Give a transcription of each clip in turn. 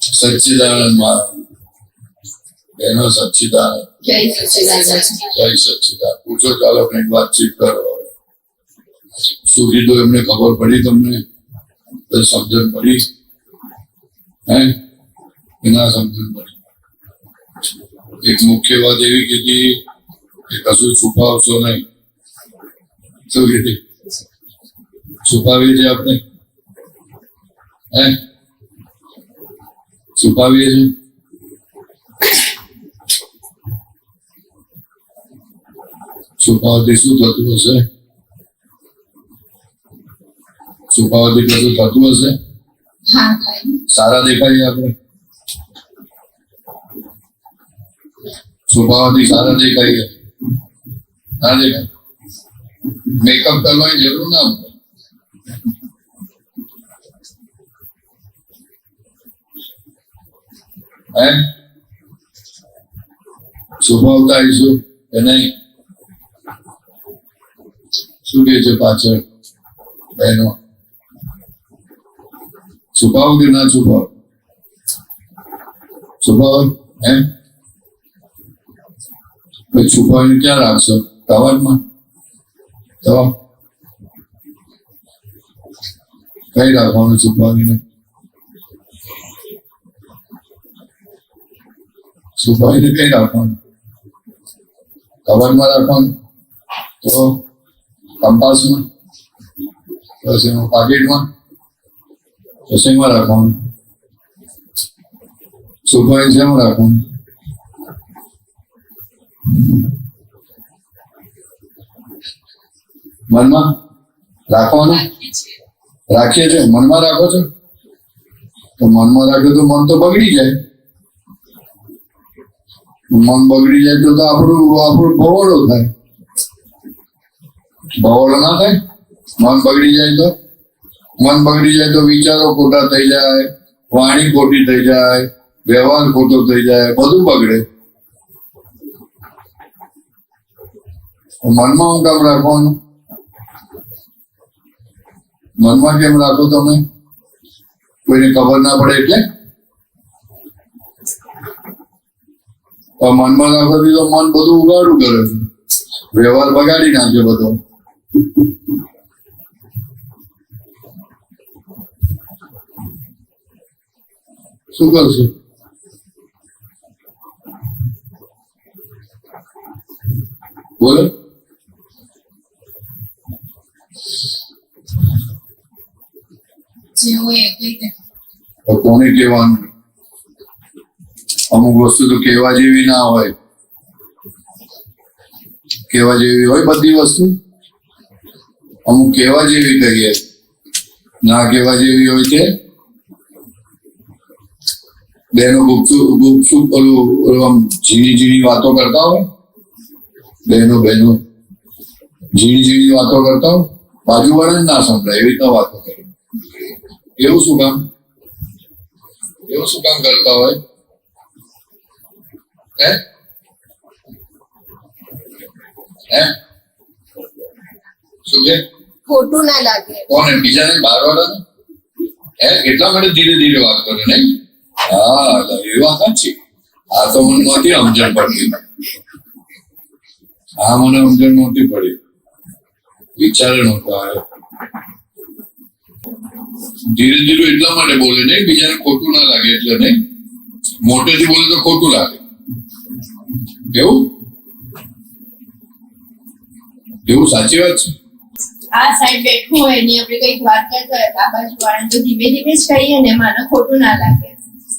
સચ્ચિદાનંદ એનો સચ્ચિદાનંદ જય સચ્ચિદાનંદ પૂછો, ચાલો કંઈક વાતચીત કરો. શું કીધું એમને ખબર પડી? તમને સમજણ પડી? હે એના સમજણ પડી? એક મુખ્ય વાત એવી કીધી કે કશું છુપાવશો નહીં. શું કીધી? છુપાવીએ છીએ આપણે? હે છુપાવીએ છીએ? છુપાવતી શું થતું હશે? છુપાવતી કશું થતું હશે? સારા દેખાઈએ આપણે? છુપાવતી સારા દેખાઈએ? ના દેખાય? મેકઅપ કરવાની જરૂર ના પડે. હે છુપાવતા આવીશું કે નહીં? શું કે છે પાછળ બહેનો? છુપાવો કે ના છુપાવો? છુપાવો એમ? છુપાવીને ક્યાં રાખશો? કવરમાં? તો કઈ રાખવાનું છુપાવીને? છુપાવીને કઈ રાખવાનું? કવરમાં રાખવાનું? તો કંપાસમાં? પછી એમાં પાકીટમાં? પછી એમાં રાખવાનું? છુપાવીને શેમાં રાખવાનું? મનમાં રાખવાનું? રાખીએ છીએ? મનમાં રાખો છો? તો મનમાં રાખો તો મન તો બગડી જાય. મન બગડી જાય તો આપણું ભવોડો થાય. ભવોડો ના થાય? મન બગડી જાય તો? મન બગડી જાય તો વિચારો ખોટા થઈ જાય, વાણી ખોટી થઈ જાય, વ્યવહાર ખોટો થઈ જાય, બધું બગડે. મનમાં હું કામ રાખવાનું? મનમાં કેમ રાખો તમે? કોઈને ખબર ના પડે એટલે? મનમાં રાખવાથી તો મન બધું ઉગાડું કરે છે, વ્યવહાર બગાડી નાખે બધો. શું કરશું? બોલો. કોને કહેવાનું? અમુક વસ્તુ તો કહેવા જેવી ના હોય. કહેવા જેવી હોય બધી વસ્તુ? અમુક કહેવા જેવી કહીએ, ના કહેવા જેવી હોય છે. બહેનો ગુપચુપ આમ ઝીણી વાતો કરતા હોય. બહેનો ઝીણી વાતો કરતા હોય, બાજુવાળાને ના સંભળાય એવી રીતના વાતો કરે. એવું શું કામ? એવું શું કામ કરતા હોય? હે શું કે? ખોટું ના લાગે. કોને? બીજાને? બહારવાળાને? એટલા માટે ધીરે ધીરે વાત કરે નહીં? હા, એ વાત સાચી. આ તો મને નહોતી સમજણ પડતી. હા, મને સમજણ નહોતી પડી. વિચારે નહોતો આવ્યો. ધીરે ધીરે એટલા માટે બોલે નહીં, બીજાને ખોટું ના લાગે એટલે નહીં. મોટેથી બોલે તો ખોટું લાગે. એવું સાચી વાત છે. આ સાઈડ બેઠું હોય ને આપણે કઈક વાત કરતા હોય આ બાજુ વાળા તો ધીમે ધીમે જ કહીએ ને, મને ખોટું ના લાગે.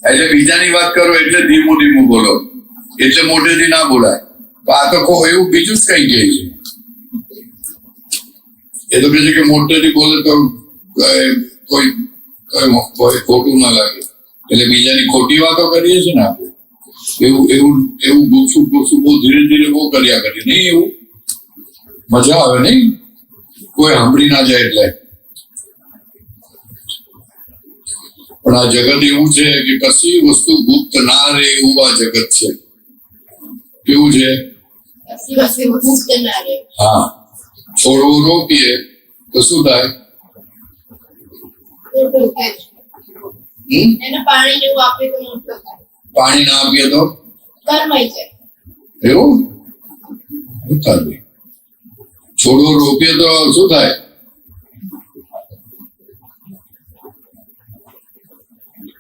એટલે બીજાની વાત કરો એટલે ધીમું બોલો, એટલે મોટેથી ના બોલાય. આ તો એવું બીજું જ કઈ કહે છે. એ તો કહે છે કે મોટેથી બોલે તો કોઈ ખોટું ના લાગે. એટલે બીજાની ખોટી વાતો કરીએ છીએ ને આપણે. એવું ગુપસુપ બહુ ધીરે ધીરે બહુ કર્યા કરીએ નહીં. એવું મજા આવે નહીં, કોઈ સાંભળી ના જાય એટલે. પણ આ જગત એવું છે કે કશી વસ્તુ ગુપ્ત ના રહે એવું આ જગત છે. કેવું છે? હા, છોડવું રોકીએ તો શું થાય? એને પાણી જેવું આપીએ તો મોટો થાય. પાણી ના આપીએ તો કરમાઈ જાય. એવું શું થાય? છોડવું રોપીએ તો શું થાય?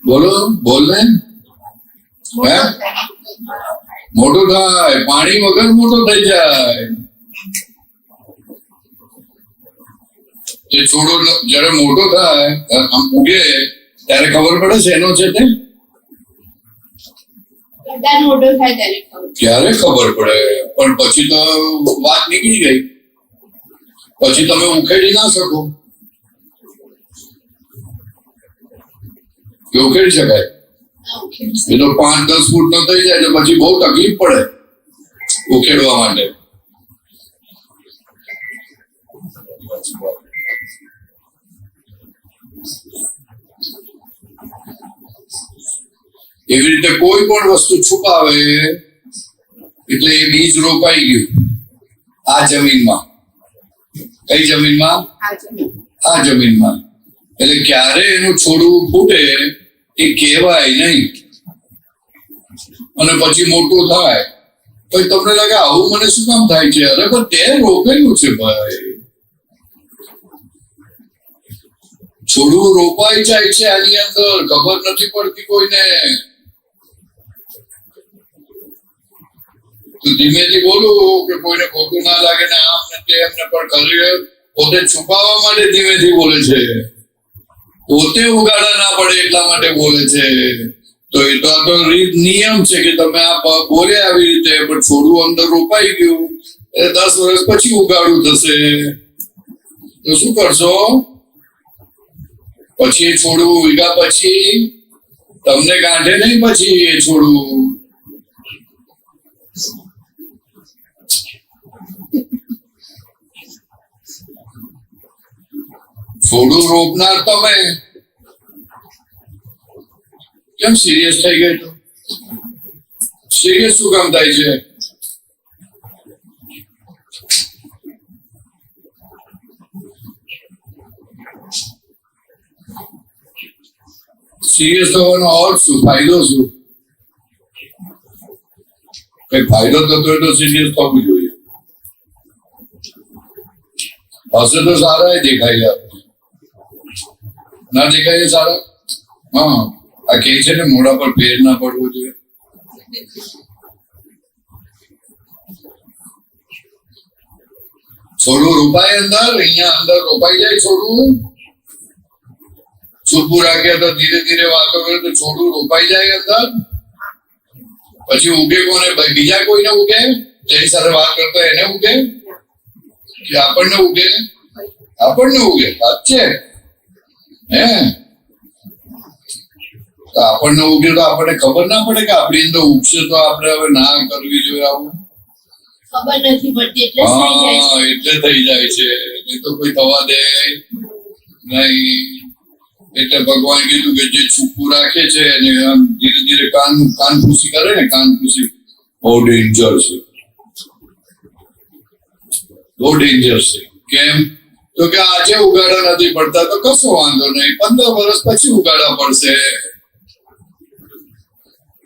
બોલો બોલ ને. હે મોટો થાય. મોટો થાય. પાણી વગર મોટો થઈ જાય. એ છોડો જયારે મોટો થાય આમ ઉગે ત્યારે ખબર પડે છે એનો છે તે વધારે મોટો થાય ત્યારે ખબર. ક્યારે ખબર પડે? પણ પછી તો વાત નીકળી ગઈ. પછી તમે ઉખેડી ના શકો. કે ઉખેડી શકાય? એ તો 5-10 ફૂટ નો થઈ જાય તો પછી બહુ તકલીફ પડે ઉખેડવા માટે. એવી રીતે કોઈ પણ વસ્તુ છુપાવે એટલે એ બીજ રોપાઈ ગયું આ જમીનમાં. કઈ જમીનમાં? આ જમીનમાં. એટલે ક્યારે એનું છોડવું ફૂટે એ કહેવાય નહીં. અને પછી મોટું થાય તો તમને લાગે આવું મને શું કામ થાય છે? અરે પણ તે રોપેલું છે ભાઈ. છોડવું રોપાઈ જાય છે આની અંદર, ખબર નથી પડતી કોઈને. તો ધીમેથી બોલું કે કોઈને ખોટું ના લાગે ને આમ ને તેમ ને, પણ ખરી પોતે છુપાવવા માટે ધીમેથી બોલે છે. પોતે ઉગાડા ના પડે એટલા માટે બોલે છે. તો એ તો આ તો નિયમ છે કે તમે આ બોલે આવી રીતે, પણ છોડવું અંદર રોપાઈ ગયું એ 10 વર્ષ પછી ઉગાડું થશે તો શું કરશો? પછી એ છોડવું ઉગ્યા પછી તમને ગાંઠે નહીં. પછી એ છોડવું રોપનાર તમે. કેમ સિરિયસ થઈ ગઈ? તો સિરિયસ શું કામ થાય છે? સિરિયસ થવાનો અર્થ શું? ફાયદો શું? કઈ ફાયદો થતો હોય તો સિરિયસ થવું જોઈએ. હશે તો સારા એ દેખાય. ના દેખાય સારા. હા, આ કે છે ને મોઢા પર ફેર ના પડવો જોઈએ. છોડવું રોપાય અંદર, અહીંયા અંદર રોપાઈ જાય છોડવું. છૂપું રાખ્યા તો ધીરે ધીરે વાતો કરે તો છોડવું રોપાઈ જાય અંદર. પછી ઉગે કોને? બીજા કોઈને ઉગે? જેની સાથે વાત કરતો એને ઉગે કે આપણને ઉગે? આપણને ઉગે. વાત છે હે? તો આપણને ઉગે તો આપણને ખબર ના પડે કે આપણી અંદર ઉગશે તો આપણે હવે ના કરવી જોઈએ. આવું ખબર નથી પડતી એટલે થઈ જાય છે. એટલે થઈ જાય છે. નહીં તો કોઈ થવા દે નહીં. એટલે ભગવાન કીધું કે જે છૂપું રાખે છે અને આમ ધીરે ધીરે કાન ખુશી કરે ને, કાન ખુશી બહુ ડેન્જર છે. બહુ ડેન્જર છે. કેમ? તો કે આજે ઉગાડા નથી પડતા તો કશો વાંધો નહીં, 15 વર્ષ પછી ઉગાડા પડશે.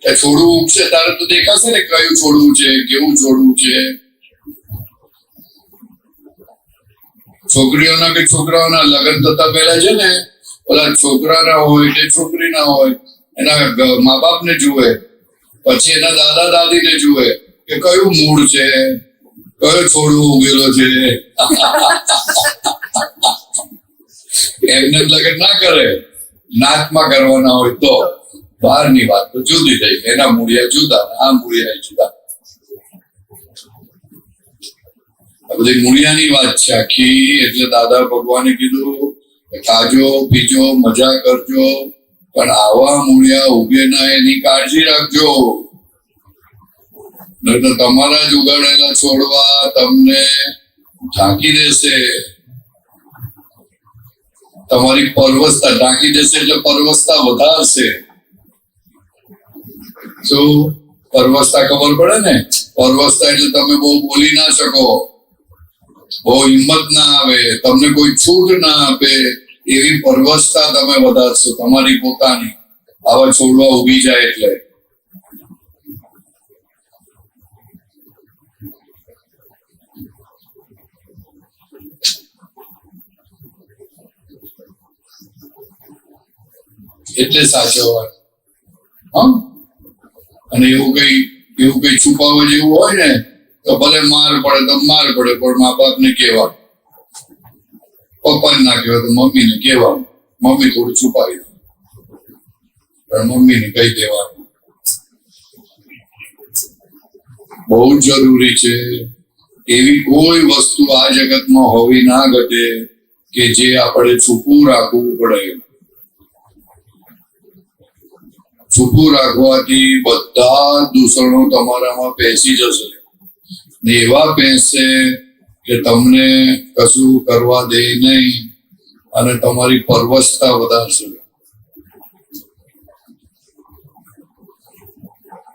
છોડવું ઉગશે તારે તો દેખાશે ને કયું છોડવું છે, કેવું છોડવું છે. છોકરીઓના કે છોકરાઓના લગ્ન થતા પહેલા છે ને, ઓલા છોકરાના હોય કે છોકરીના હોય એના મા બાપ ને જુએ, પછી એના દાદા દાદી ને જુએ કે કયું મૂળ છે, કયો છોડવો ઉગેલો છે. એમને લગ્ન ના કરે. નાતમાં કરવાના હોય તો બહારની વાત તો જુદી થઈ. એના મૂળિયા જુદા, આ મૂળિયા જુદા. આ બધી મૂળિયાની વાત છે આખી. એટલે દાદા ભગવાને કીધું ખાજો પીજો મજા કરજો, પણ આવા મૂળિયા ઉગે ના એની કાળજી રાખજો. નહીં તો તમારા જ ઉગાડેલા છોડવા તમને ઢાંકી દેશે. તમારી પરવસતા ઢાંકી દેશે એટલે પરવસતા વધારશે. શું પરવસતા ખબર પડે ને? પરવસતા એટલે તમે બહુ બોલી ના શકો, બહુ હિંમત ના આવે, તમને કોઈ છૂટ ના આપે, એવી પરવસતા તમે વધારશો તમારી પોતાની. આવા છોડવા ઉગી જાય એટલે એટલે સાચવવા. હા, અને એવું કઈ છુપાવવા જેવું હોય ને તો ભલે માર પડે તો માર પડે, પણ મા બાપ ને કહેવા, પપ્પા ના કહેવાય તો મમ્મી ને કહેવા. મમ્મી થોડું છુપાવી દે, પણ મમ્મી ને કહી દેવાનું. બહુ જ જરૂરી છે. એવી કોઈ વસ્તુ આ જગતમાં હોવી ના ઘટે કે જે આપણે છુપું રાખવું પડે. છુપું રાખવાથી બધા દૂષણો તમારામાં બેસી જશે ને એવા બેસશે કે તમને કશું કરવા દે નહીં અને તમારી પરવશતા વધારશે.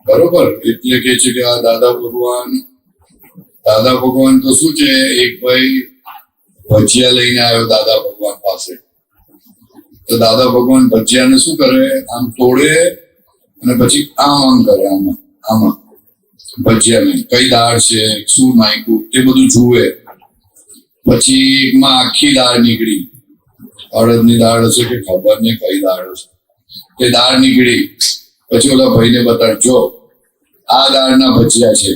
બરોબર? એટલે કે છે કે આ દાદા ભગવાન તો શું છે, એક ભાઈ ભજીયા લઈને આવ્યો દાદા ભગવાન પાસે. તો દાદા ભગવાન ભજીયાને શું કરે, આમ તોડે અને પછી આમ કરે, આમાં ભજીયાને કઈ દાળ છે, શું નાખ્યું તે બધું જુએ. પછી એકમાં આખી દાળ નીકળી, અડદની દાળ હશે કે ખબર નહીં કઈ દાળ હશે, તે દાળ નીકળી. પછી ઓલા ભાઈને બતાડજો આ દાળના ભજીયા છે.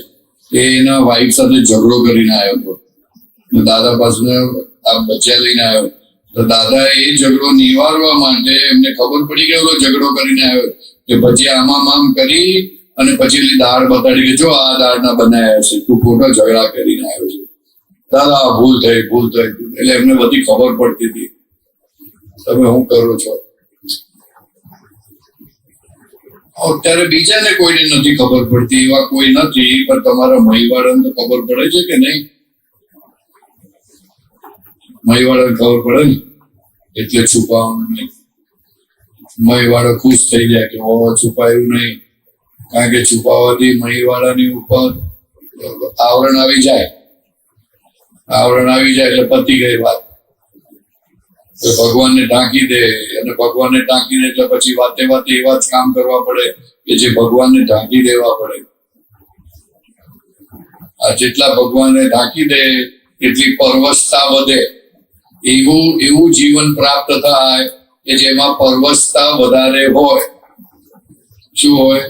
એ એના વાઈફ સાથે ઝઘડો કરીને આવ્યો હતો. દાદા પાસે આ ભજીયા લઈને આવ્યો તો દાદા એ ઝઘડો નિવારવા માટે એમને ખબર પડી કે ઓલો ઝઘડો કરીને આવ્યો કે ભજીયા આમ કરી અને પછી દાળ બતાડી કે જો આ દાળના બનાવ્યા છે, તું ખોટો ઝઘડા કરીને આવ્યો છે. દાદા ભૂલ થઈ. એટલે એમને બધી ખબર પડતી હતી. તમે શું કરો છો? અત્યારે બીજાને કોઈને નથી ખબર પડતી, એવા કોઈ નથી, પણ તમારા મહીવાળાને તો ખબર પડે છે કે નહીં? મહીવાળાને ખબર પડે ને, એટલે છુપાવવાનું નહીં. મહીવાળો ખુશ થઈ જાય કે ઓ છુપાયું નહીં, કારણ કે છુપાવવાથી મહીવાળાની ઉપર આવરણ આવી જાય એટલે પતી ગઈ વાત. તો ભગવાનને ઢાંકી દે, અને ભગવાનને ઢાંકીને એટલે પછી વાતે એવા જ કામ કરવા પડે કે જે ભગવાનને ઢાંકી દેવા પડે. આ જેટલા ભગવાનને ઢાંકી દે એટલી પરવશતા વધે. એવું જીવન પ્રાપ્ત થાય કે જેમાં પરવશતા વધારે હોય. શું હોય?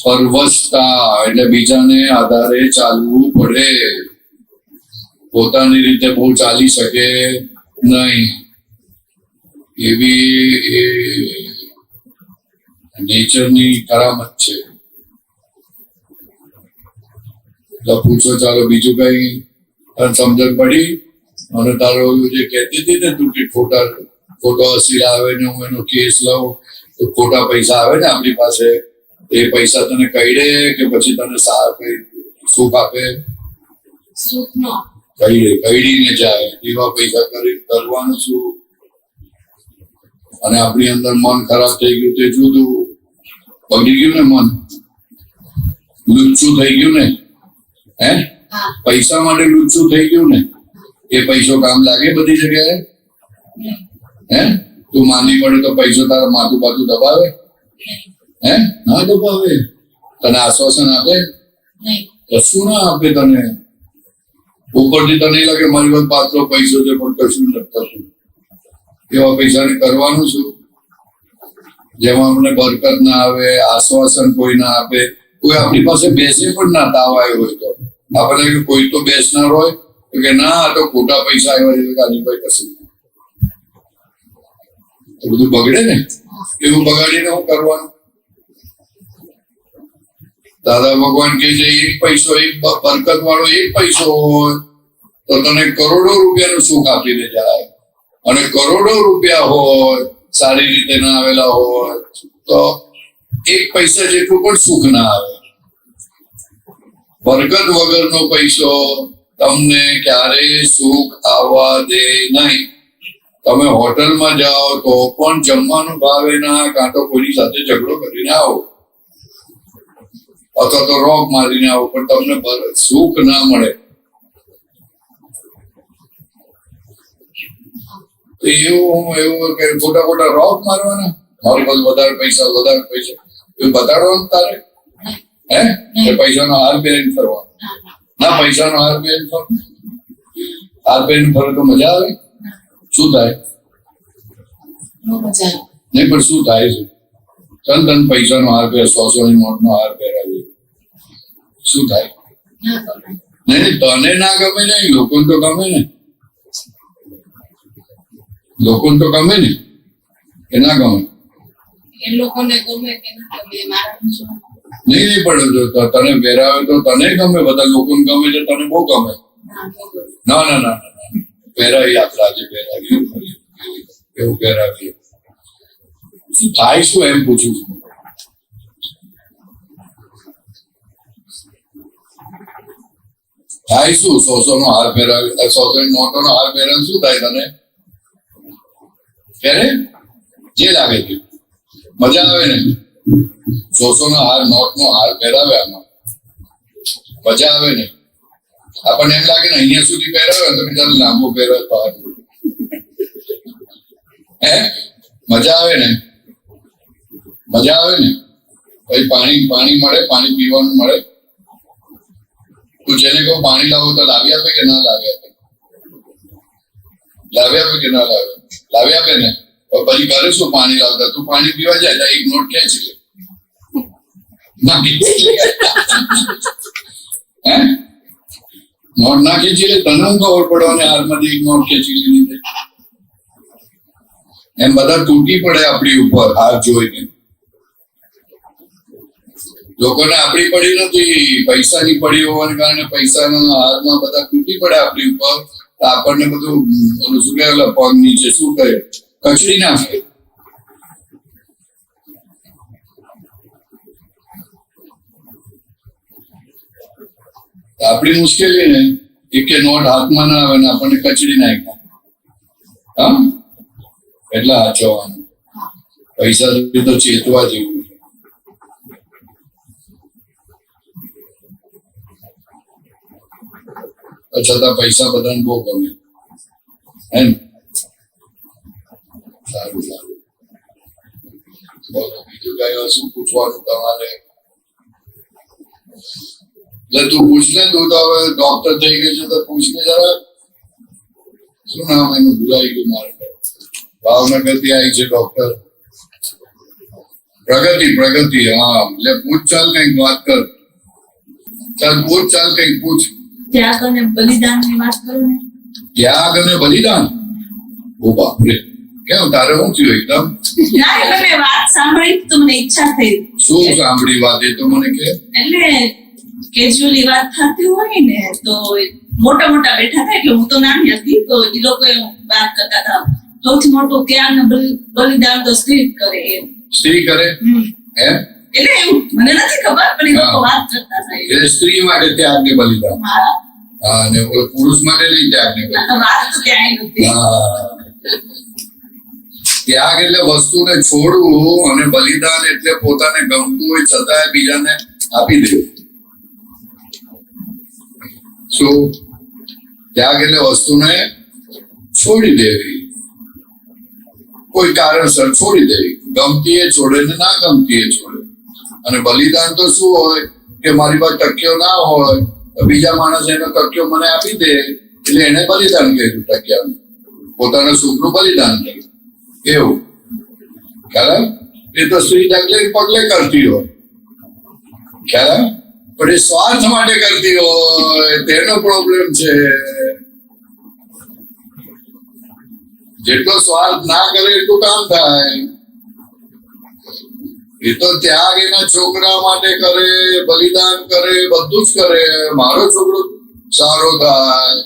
પરવશતા એટલે બીજાને આધારે ચાલવું પડે, પોતાની રીતે બહુ ચાલી શકે નહીં. એવી નેચરની કરામત છે. પૂછો, ચાલો બીજું કઈ સમજણ પડી? અને તારો જે કહેતી હતી ને તું કે ખોટો અસીલ આવે ને હું એનો કેસ લઉં તો ખોટા પૈસા આવે ને આપણી પાસે, એ પૈસા તને કઈડે કે પછી તને સુખ આપે? કઈડીને જાય. એવા પૈસા કરવાનું શું? અને આપણી અંદર મન ખરાબ થઈ ગયું તે જુદું. બગડી ગયું ને મન, લુચ્ચું થઈ ગયું ને. પૈસા માટે લુચ્ચું થઈ ગયું ને. એ પૈસો કામ લાગે બધી જગ્યાએ? તું માંદી પડે તો પૈસો તારા માથું બાથું દબાવે? ના દબાવે. તને આશ્વાસન આપે? કશું ના આપે તને. ઉપરથી તને લાગે મારી પાસે પાત્રો પૈસો છે પણ કશું નથી થતું. એવા પૈસાને કરવાનું શું? જેમાં અમને બરકત ના આવે, આશ્વાસન કોઈ ના આપે, કોઈ આપણી પાસે બેસે પણ ના તાવ આવ્યો હોય તો આપણે કોઈ તો બેસનાર હોય તો કે ના આ તો ખોટા પૈસા આવ્યા છે, કાલી ભાઈ કશું તો બધું બગડે ને. એવું બગાડીને હું કરવાનું? દાદા ભગવાન કે છે એક પૈસો, એક બરકત વાળો એક પૈસો હોય તો તને કરોડો રૂપિયાનું સુખ આપીને જાય. અને કરોડો રૂપિયા હોય સારી રીતે ના આવેલા હોય તો એક પૈસા જેટલું પણ સુખ ના આવે. બરકત વગરનો પૈસો તમને ક્યારેય સુખ આવવા દે નહીં. તમે હોટલમાં જાઓ તો પણ જમવાનું ભાવે ના, કાં તો કોઈની સાથે ઝઘડો કરીને આવો અથવા તો રોગ મારીને આવો, પણ તમને સુખ ના મળે. એવું કે ખોટા રોગ મારવાના, મારી પાસે વધારે પૈસા એ બતાડવાનું તારે હે એ પૈસાનો હાર પહેરીને ફરવાનો ના પૈસાનો હાર પહેરીને ફરવાનો હાર પહેરીને ફરો તો મજા આવે શું થાય નહીં પણ શું થાય છે તન પૈસાનો હાર પહેર 100 ની નોટનો હાર પહેરાવે શું થાય નહીં તને ના ગમે નહીં લોકોને તો ગમે ને લોકોને તો ગમે ને કે ના ગમે નહીં પણ જો તને પહેરાવે તો તને ગમે બધા લોકોને ગમે છે તને બહુ ગમે ના ના ના પહેરાવી આપણે આજે પહેરાવીએ એવું પહેરાવીએ શું થાય શું એમ પૂછું છું થાય શું 100 નો હાર પહેરાવે 100 નોટો નો હાર પહેરાવે શું થાય તને ત્યારે જે લાગે છે મજા આવે ને 100 નો હાર નોટ નો હાર પહેરાવે આમાં મજા આવે ને આપણને એમ લાગે ને અહીંયા સુધી પહેરાવે તો ચાલ લાંબો પહેરાવે તો હાર હે મજા આવે ને પછી પાણી મળે પાણી પીવાનું મળે તું જેને કહું પાણી લાવો તો લાવી આપે કે ના લાવી આપે લાવી આપે ને પછી કરે શું પાણી લાવતા તું પાણી પીવા જાય એક નોટ ખેંચી લે હે નોટ ના ખેંચી લે તને હું ખબર પડવાની હારમાંથી એક નોટ ખેંચી લીધી એમ બધા તૂટી પડે આપણી ઉપર હાર જોઈને લોકોને આપણી પડી નથી પૈસાની પડી હોવાને કારણે પૈસાના હારમાં બધા તૂટી પડે આપણી ઉપર આપણને બધું શું કહેવાય પગ નીચે શું કહે કચડી નાખે આપણી મુશ્કેલી ને એક નોટ હાથમાં ના આવે ને આપણને કચડી નાખ્યા હા એટલા હાચવવાનું પૈસા તો ચેતવા જેવું છતાં પૈસા બધાને બહુ ગમે હે ને સારું બોલો બીજું કઈ શું પૂછવાનું તમારે એટલે તું પૂછ ને તું તો હવે ડોક્ટર થઈ ગઈ છે તો પૂછ ને જરા શું નામ એનું ભૂલાઈ ગયું મારે ભાવનગર થી આવી છે ડોક્ટર પ્રગતિ હા એટલે પૂછ ચાલ કઈક વાત કર ચાલ કઈક પૂછ ત્યાગ અને બલિદાનની વાત કરું ને ત્યાગ અને બલિદાન ઓ બાપરે કેમ તારે શું થયું એકદમ ના એટલે મેં વાત સાંભળી તો મને ઈચ્છા થઈ શું સાંભળી વાત એ તો મને કે એટલે કેજ્યુઅલી વાત થતી હોય ને તો મોટા બેઠા હતા એટલે હું તો નાની હતી તો એ લોકો વાત કરતા હતા સૌથી મોટું ત્યાગ ને બલિદાન તો સ્ત્રી કરે એમ સ્ત્રી કરે એમ એટલે એવું મને નથી ખબર પણ એ લોકો વાત કરતા હતા એટલે સ્ત્રી માટે ત્યાગ ને બલિદાન હા અને પુરુષ માટે નહીં ત્યાગ ને બલિદાન વાત તો ક્યાંય નથી ત્યાગ એટલે વસ્તુને છોડવું અને બલિદાન એટલે પોતાને ગમતું હોય છતાંય બીજાને આપી દેવું શું ત્યાગ એટલે વસ્તુને છોડી દેવી કોઈ કારણસર છોડી દેવી ગમતી એ છોડે ને ના ગમતી એ છોડે અને બલિદાન તો શું હોય કે મારી પાસે ટક્યો ના હોય તો બીજા માણસ એનો ટક્યો મને આપી દે એટલે એને બલિદાન કર્યું ટક્યાનું પોતાના સુખનું બલિદાન કર્યું એવું ખ્યાલ એ તો સ્ત્રી ડગલે પગલે કરતી હોય ખ્યાલ પણ એ સ્વાર્થ માટે કરતી હોય તેનો પ્રોબ્લેમ છે જેટલો સ્વાર્થ ના કરે એટલું કામ થાય એ તો ત્યાગ એના છોકરા માટે કરે બલિદાન કરે બધું જ કરે મારો છોકરો સારો થાય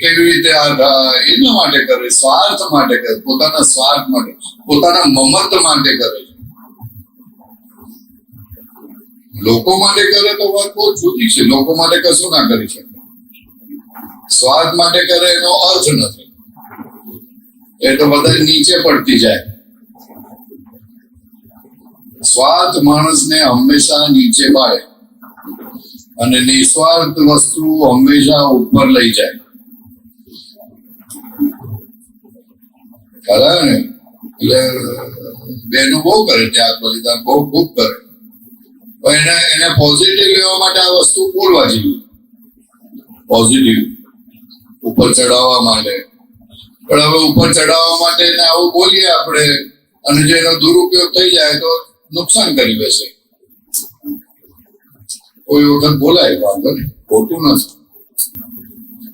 કેવી રીતે આ થાય એના માટે કરે સ્વાર્થ માટે કરે પોતાના સ્વાર્થ માટે પોતાના મમત માટે કરે લોકો માટે કરે તો વાત બહુ જુદી છે લોકો માટે કશું ના કરી શકે સ્વાર્થ માટે કરે એનો અર્થ નથી એ તો બધા નીચે પડતી જાય સ્વાર્થ માણસને હંમેશા નીચે પાડે અને નિસ્વાર્થ વસ્તુ હંમેશા ઉપર લઈ જાય ખરા ને એટલે બહેનો બહુ કરે ત્યાગ બલિદાન, બહુ ખૂબ કરે. પણ એને પોઝિટિવ લેવા માટે આ વસ્તુ બોલવા જેવી, પોઝિટિવ ઉપર ચડાવવા માટે. પણ હવે ઉપર ચડાવવા માટે એને આવું બોલીએ આપણે, અને જો એનો દુરુપયોગ થઈ જાય તો નુકસાન કરી બેસે. કોઈ વખત બોલાય, વાંધો નહીં, ખોટું નથી.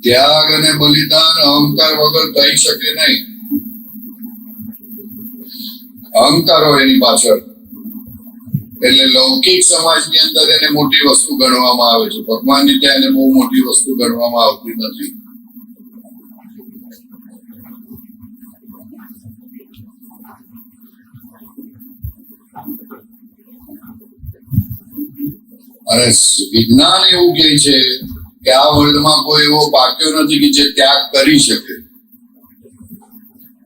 ત્યાગ અને બલિદાન અહંકાર વગર થઈ શકે નહીં. અહંકાર હોય એની પાછળ, એટલે લૌકિક સમાજની અંદર એને મોટી વસ્તુ ગણવામાં આવે છે. ભગવાનની ત્યાં એને બહુ મોટી વસ્તુ ગણવામાં આવતી નથી. અને વિજ્ઞાન એવું કહે છે કે આ વર્લ્ડમાં કોઈ એવો પાક્યો નથી કે જે ત્યાગ કરી શકે.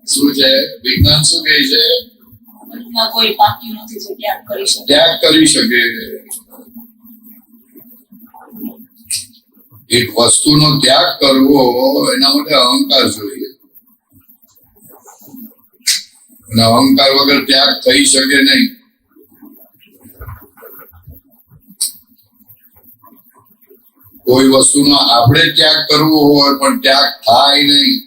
શું છે વિજ્ઞાન? શું કહે છે? કોઈ પાક્યું નથી જે ત્યાગ કરી શકે. ત્યાગ કરી શકે. એક વસ્તુનો ત્યાગ કરવો એના માટે અહંકાર જોઈએ, અને અહંકાર વગર ત્યાગ થઈ શકે નહીં. કોઈ વસ્તુનો આપણે ત્યાગ કરવો હોય પણ ત્યાગ થાય નહીં.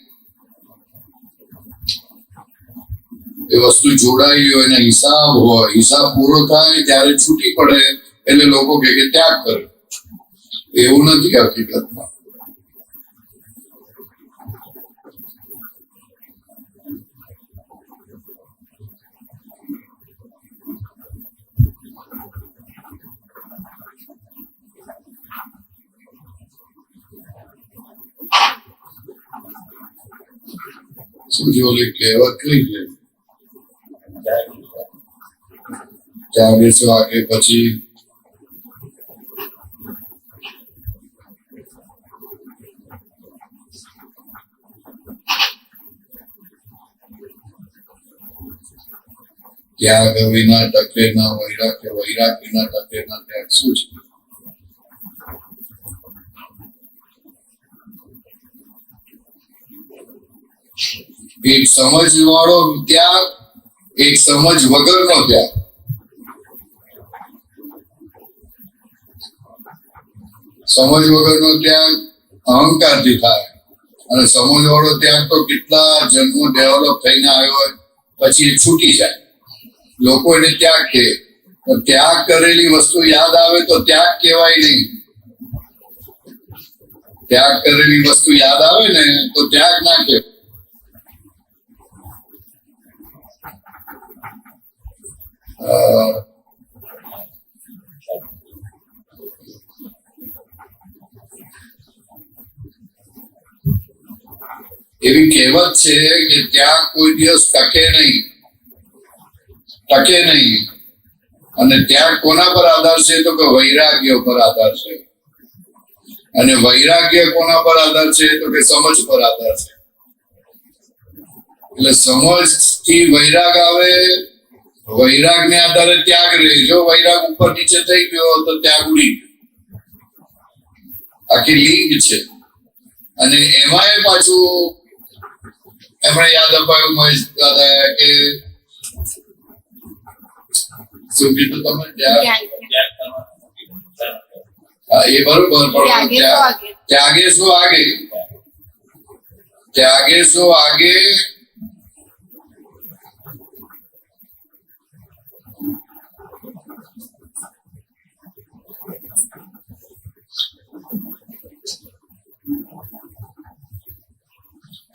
એ વસ્તુ જોડાયેલી હોય અને હિસાબ હોય, હિસાબ પૂરો થાય ત્યારે છૂટી પડે એટલે લોકો કહે કે ત્યાગ કરે. એવું નથી હકીકતમાં. શું છે ઓલી કહેવત કઈ છે? ત્યાગે સો આગે પછી ત્યાગ વિના ટકે ના વૈરાગ, વૈરાગ વિના ટકે ના ત્યાગ. શું છે? એક સમજ વાળો ત્યાગ, એક સમજ વગરનો ત્યાગ. સમજ વગરનો ત્યાગ અહંકારથી થાય, અને સમજ વાળો ત્યાગ તો કેટલા જન્મો ડેવલપ થઈને આવ્યો હોય પછી એ છૂટી જાય. લોકો એને ત્યાગ કહે, પણ ત્યાગ કરેલી વસ્તુ યાદ આવે તો ત્યાગ કહેવાય નહીં. ત્યાગ કરેલી વસ્તુ યાદ આવે ને તો ત્યાગ ના કહેવાય. એવી કહેવત છે કે ત્યાગ કોઈ દિવસ ટકે નહીં, ટકે નહીં. અને ત્યાગ કોના પર આધાર છે? તો કે વૈરાગ્ય પર આધાર છે. અને વૈરાગ્ય કોના પર આધાર છે? તો કે સમજ પર આધાર છે. એટલે સમજ થી વૈરાગ આવે, વૈરાગ ને આધારે ત્યાગ રહે. જો વૈરાગ ઉપર નીચે થઈ ગયો તો ત્યાગ ઉડી ગયો. આખી લિંક છે. અને એમાં પાછું એમણે યાદ અપાયું મહેશ દાદા કે શું કીધું તમે? એ બરોબર, પણ ત્યાગે સો આગે, ત્યાગે સો આગે.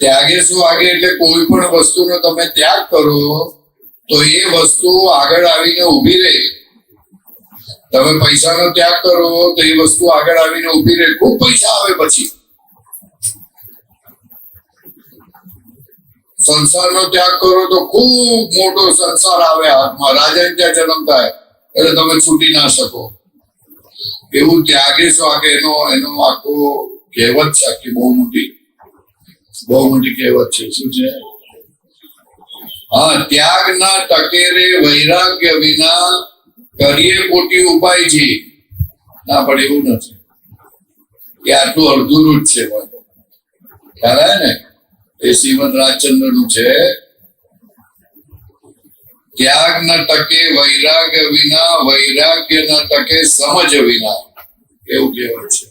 ત્યાગે શું આગે એટલે કોઈ પણ વસ્તુનો તમે ત્યાગ કરો તો એ વસ્તુ આગળ આવીને ઊભી રહે. તમે પૈસાનો ત્યાગ કરો તો એ વસ્તુ આગળ આવીને ઊભી રહે. ખૂબ પૈસા આવે પછી. સંસારનો ત્યાગ કરો તો ખૂબ મોટો સંસાર આવે હાથમાં, રાજાને ત્યાં જન્મ થાય એટલે તમે છૂટી ના શકો. એવું ત્યાગે શું આગે એનો આખો કહેવત છે, આખી બહુ મોટી કહેવત છે. શું છે? હા, ત્યાગ ના ટકે રે વૈરાગ્ય વિના કરીએ કોટી ઉપાય છે. ના, પણ એવું નથી કે આટલું અડધું જ છે. ખ્યાલ આવે ને? એ શ્રીમદ રાજચંદ્ર નું છે ત્યાગ ન ટકે વૈરાગ્ય વિના, વૈરાગ્ય ન ટકે સમજ વિના, એવું કહેવાય છે.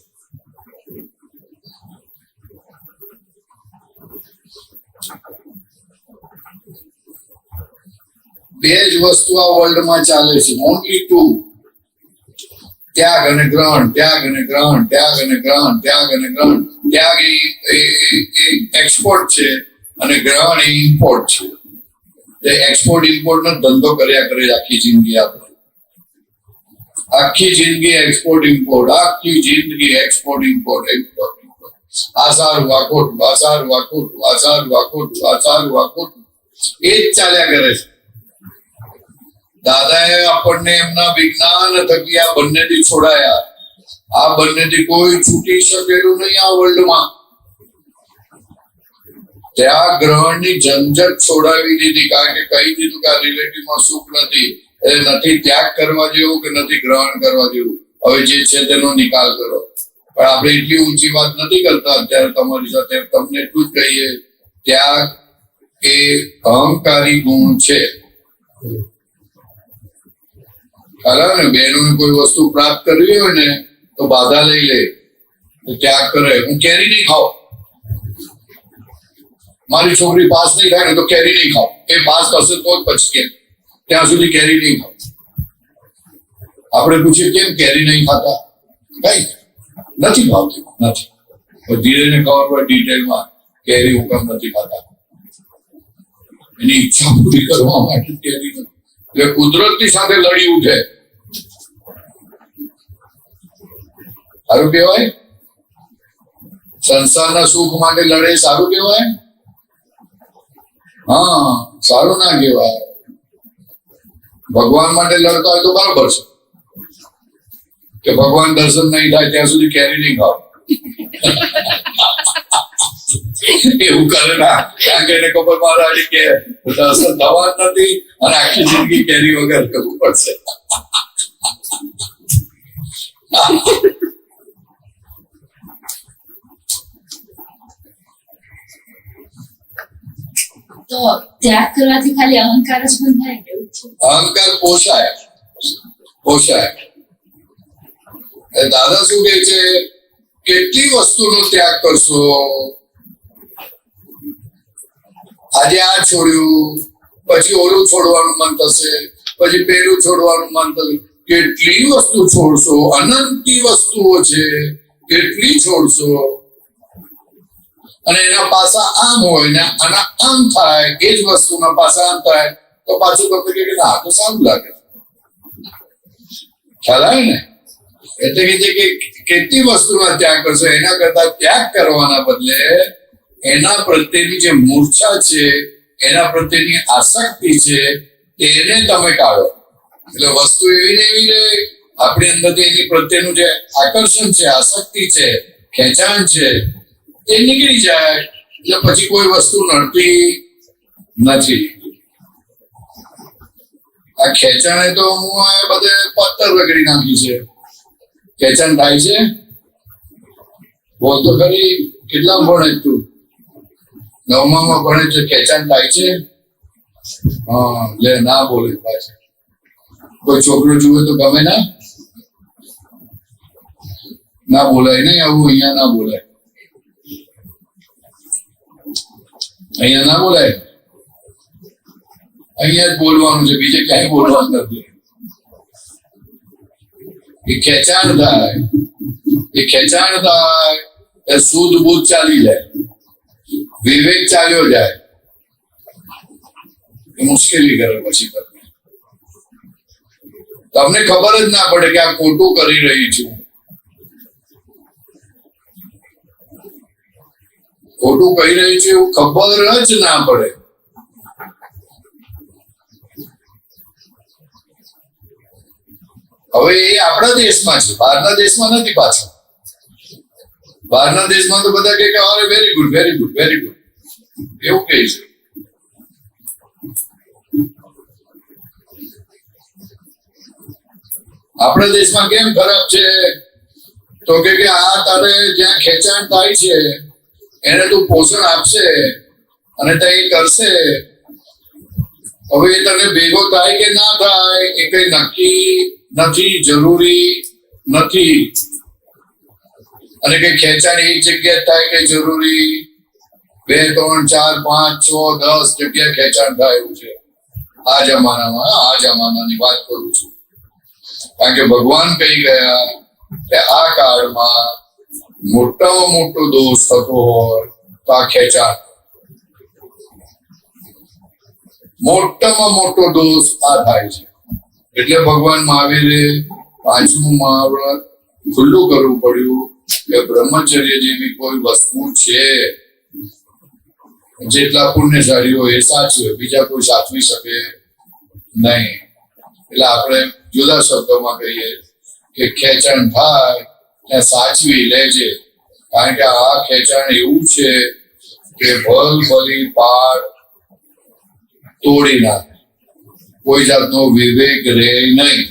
બે જ વસ્તુ આ વર્લ્ડમાં ચાલે છે, ઓનલી ટુ. ત્યાગ અને ગ્રહણ, ત્યાગ અને ગ્રહણ, ત્યાગ અને ગ્રહણ, ત્યાગ અને ગ્રહણ. ત્યાગ એ એક્સપોર્ટ છે અને ગ્રહણ એ ઇમ્પોર્ટ છે. તે એક્સપોર્ટ ઇમ્પોર્ટ નો ધંધો કર્યા કરે આખી જિંદગી. આપણે આખી જિંદગી એક્સપોર્ટ ઇમ્પોર્ટ, આખી જિંદગી એક્સપોર્ટ ઇમ્પોર્ટ, એક્સપોર્ટ ઇમ્પોર્ટ. આસાર વાકોટ, આસાર વાકોટ, આસાર વાકોટ, આસાર વાકોટ, એ જ ચાલ્યા કરે છે. દાદાએ આપણને એમના વિજ્ઞાન થકી આ બંનેથી છોડાયા. આ બંનેથી કોઈ છૂટી શકેલું નહીં આ વર્લ્ડમાં. ત્યાં ગ્રહણની ઝંઝટ છોડાવી દીધી, કારણ કે કહી દીધું કે આ રિલેટિવમાં સુખ નથી, એટલે નથી ત્યાગ કરવા જેવું કે નથી ગ્રહણ કરવા જેવું. હવે જે છે તેનો નિકાલ કરો. પણ આપણે એટલી ઊંચી વાત નથી કરતા અત્યારે તમારી સાથે. તમને એટલું જ કહીએ, ત્યાગ એ અહંકારી ગુણ છે. ખરા ને, બહેનોને કોઈ વસ્તુ પ્રાપ્ત કરવી હોય ને તો બાધા લઈ લે, તો ત્યાગ કરે. હું કેરી નહીં ખાઉં, મારી છોકરી પાસ નહીં થાય ને તો કેરી નહીં ખાવ. એ પાસ થશે તો જ પછી કે ત્યાં સુધી કેરી નહીં ખાવ. આપણે પૂછીએ કેમ કેરી નહીં ખાતા? કઈ નથી ભાવતી, નથી. ધીરે ને ખબર પડે ડિટેલમાં કેરી હું કેમ નથી ખાતા. એની ઈચ્છા પૂરી કરવા માટે કેરી નથી. એટલે કુદરતની સાથે લડી ઉઠે. સારું કહેવાય? સંસારના સુખ માટે લડે, સારું કહેવાય? હા, સારું ના કહેવાય. ભગવાન માટે લડતા હોય તો બરાબર છે કે ભગવાન દર્શન નહીં થાય ત્યાં સુધી કેરી નહીં ખાવ. એવું કરે ના, કારણ કે એને ખબર મારા કે દર્શન થવા જ નથી અને આખી જિંદગી કેરી વગર કરવું પડશે. તો ત્યાગ કરવાથી ખાલી અહંકાર જ બંધાય કે એવું છે? અહંકાર પોષાય, પોષાય. દાદા શું કહે છે, કેટલી વસ્તુનો ત્યાગ કરશો? આજે આ છોડ્યું, પછી ઓલું છોડવાનું મન થશે, પછી પેલું છોડવાનું મન થશે. કેટલી વસ્તુ છોડશો? અનંતી વસ્તુઓ છે, કેટલી છોડશો? અને એના પાસા આમ હોય ને આના આમ થાય, એ જ વસ્તુના પાસા આમ થાય તો પાછું તમને કે ના તો સારું લાગે. ખ્યાલ આવે ને? એટલે કે કેટલી વસ્તુના ત્યાગ કરશો? એના કરતા ત્યાગ કરવાના બદલે એના પ્રત્યેની જે મૂર્છા છે, એના પ્રત્યેની આસક્તિ છે, એને તમે કાઢો. એટલે વસ્તુ એવી ને એવી રહે આપણી અંદરથી. એની પ્રત્યેનું જે આકર્ષણ છે, આસક્તિ છે, ખેંચાણ છે, એ નીકળી જાય. એટલે પછી કોઈ વસ્તુ નડતી નથી. આ ખેંચાણે તો હું બધે પથ્થર રગડી નાખી છે. ખેંચાણ થાય છે? બોલ તો ખરી, કેટલા ભણે તું? 9માં ભણે છે. ખેંચાણ થાય છે? હા, લે ના બોલે પાછું. કોઈ છોકરો જુએ તો ગમે ના? ના બોલાય નહીં આવું, અહીંયા ના બોલાય, અહીંયા ના બોલાય. અહીંયા જ બોલવાનું છે, બીજે ક્યાંય બોલવાનું નથી. એ ખેંચાણ થાય, એ ખેંચાણ થાય, એ સૂદ બૂદ ચાલી જાય, વિવેક ચાલ્યો જાય, એ મુશ્કેલી કરે પછી. તમને ખબર જ ના પડે કે આ ખોટું કરી રહી છું. ખોટું કહી રહી છે એવું ખબર જ ના પડે. હવે એ આપણા દેશમાં છે, બહારના દેશમાં નથી. પાછળ બહારના દેશમાં તો બધા કે અરે very good, very good, very good એવું કહે છે. આપણા દેશમાં કેમ ખરાબ છે? તો કે આ તારે જ્યાં ખેંચાણ થાય છે એને તું પોષણ આપશે અને તે કરશે હવે એ તને ભેગો થાય કે ના થાય એ કઈ નક્કી નથી, જરૂરી નથી. અને કઈ ખેંચાણ એક જગ્યાએ થાય કે જરૂરી 2, 3, 4, 5, 6, 10 જગ્યાએ ખેંચાણ થાય એવું છે આ જમાનાની વાત કરું છું. કારણ કે ભગવાન કહી ગયા કે આ કાળમાં મોટામાં મોટો દોષ થતો હોય તો આ ખેંચાણ. મોટામાં મોટો દોષ આ થાય છે. એટલે ભગવાન મહાવીરે 5મું મહાવ્રત ખુલ્લું કરવું પડ્યું કે બ્રહ્મચર્ય જેવી કોઈ વસ્તુ છે જેટલા પુણ્યશાળીઓ એ સાચવે, બીજા કોઈ સાચવી શકે નહીં. એટલે આપણે જુદા શબ્દોમાં કહીએ કે ખેંચાણ થાય ત્યાં સાચવી લેજે. કારણ કે આ ખેંચાણ એવું છે કે ભલી પાર તોડી નાખે, કોઈ જાતનો વિવેક રહે નહીં.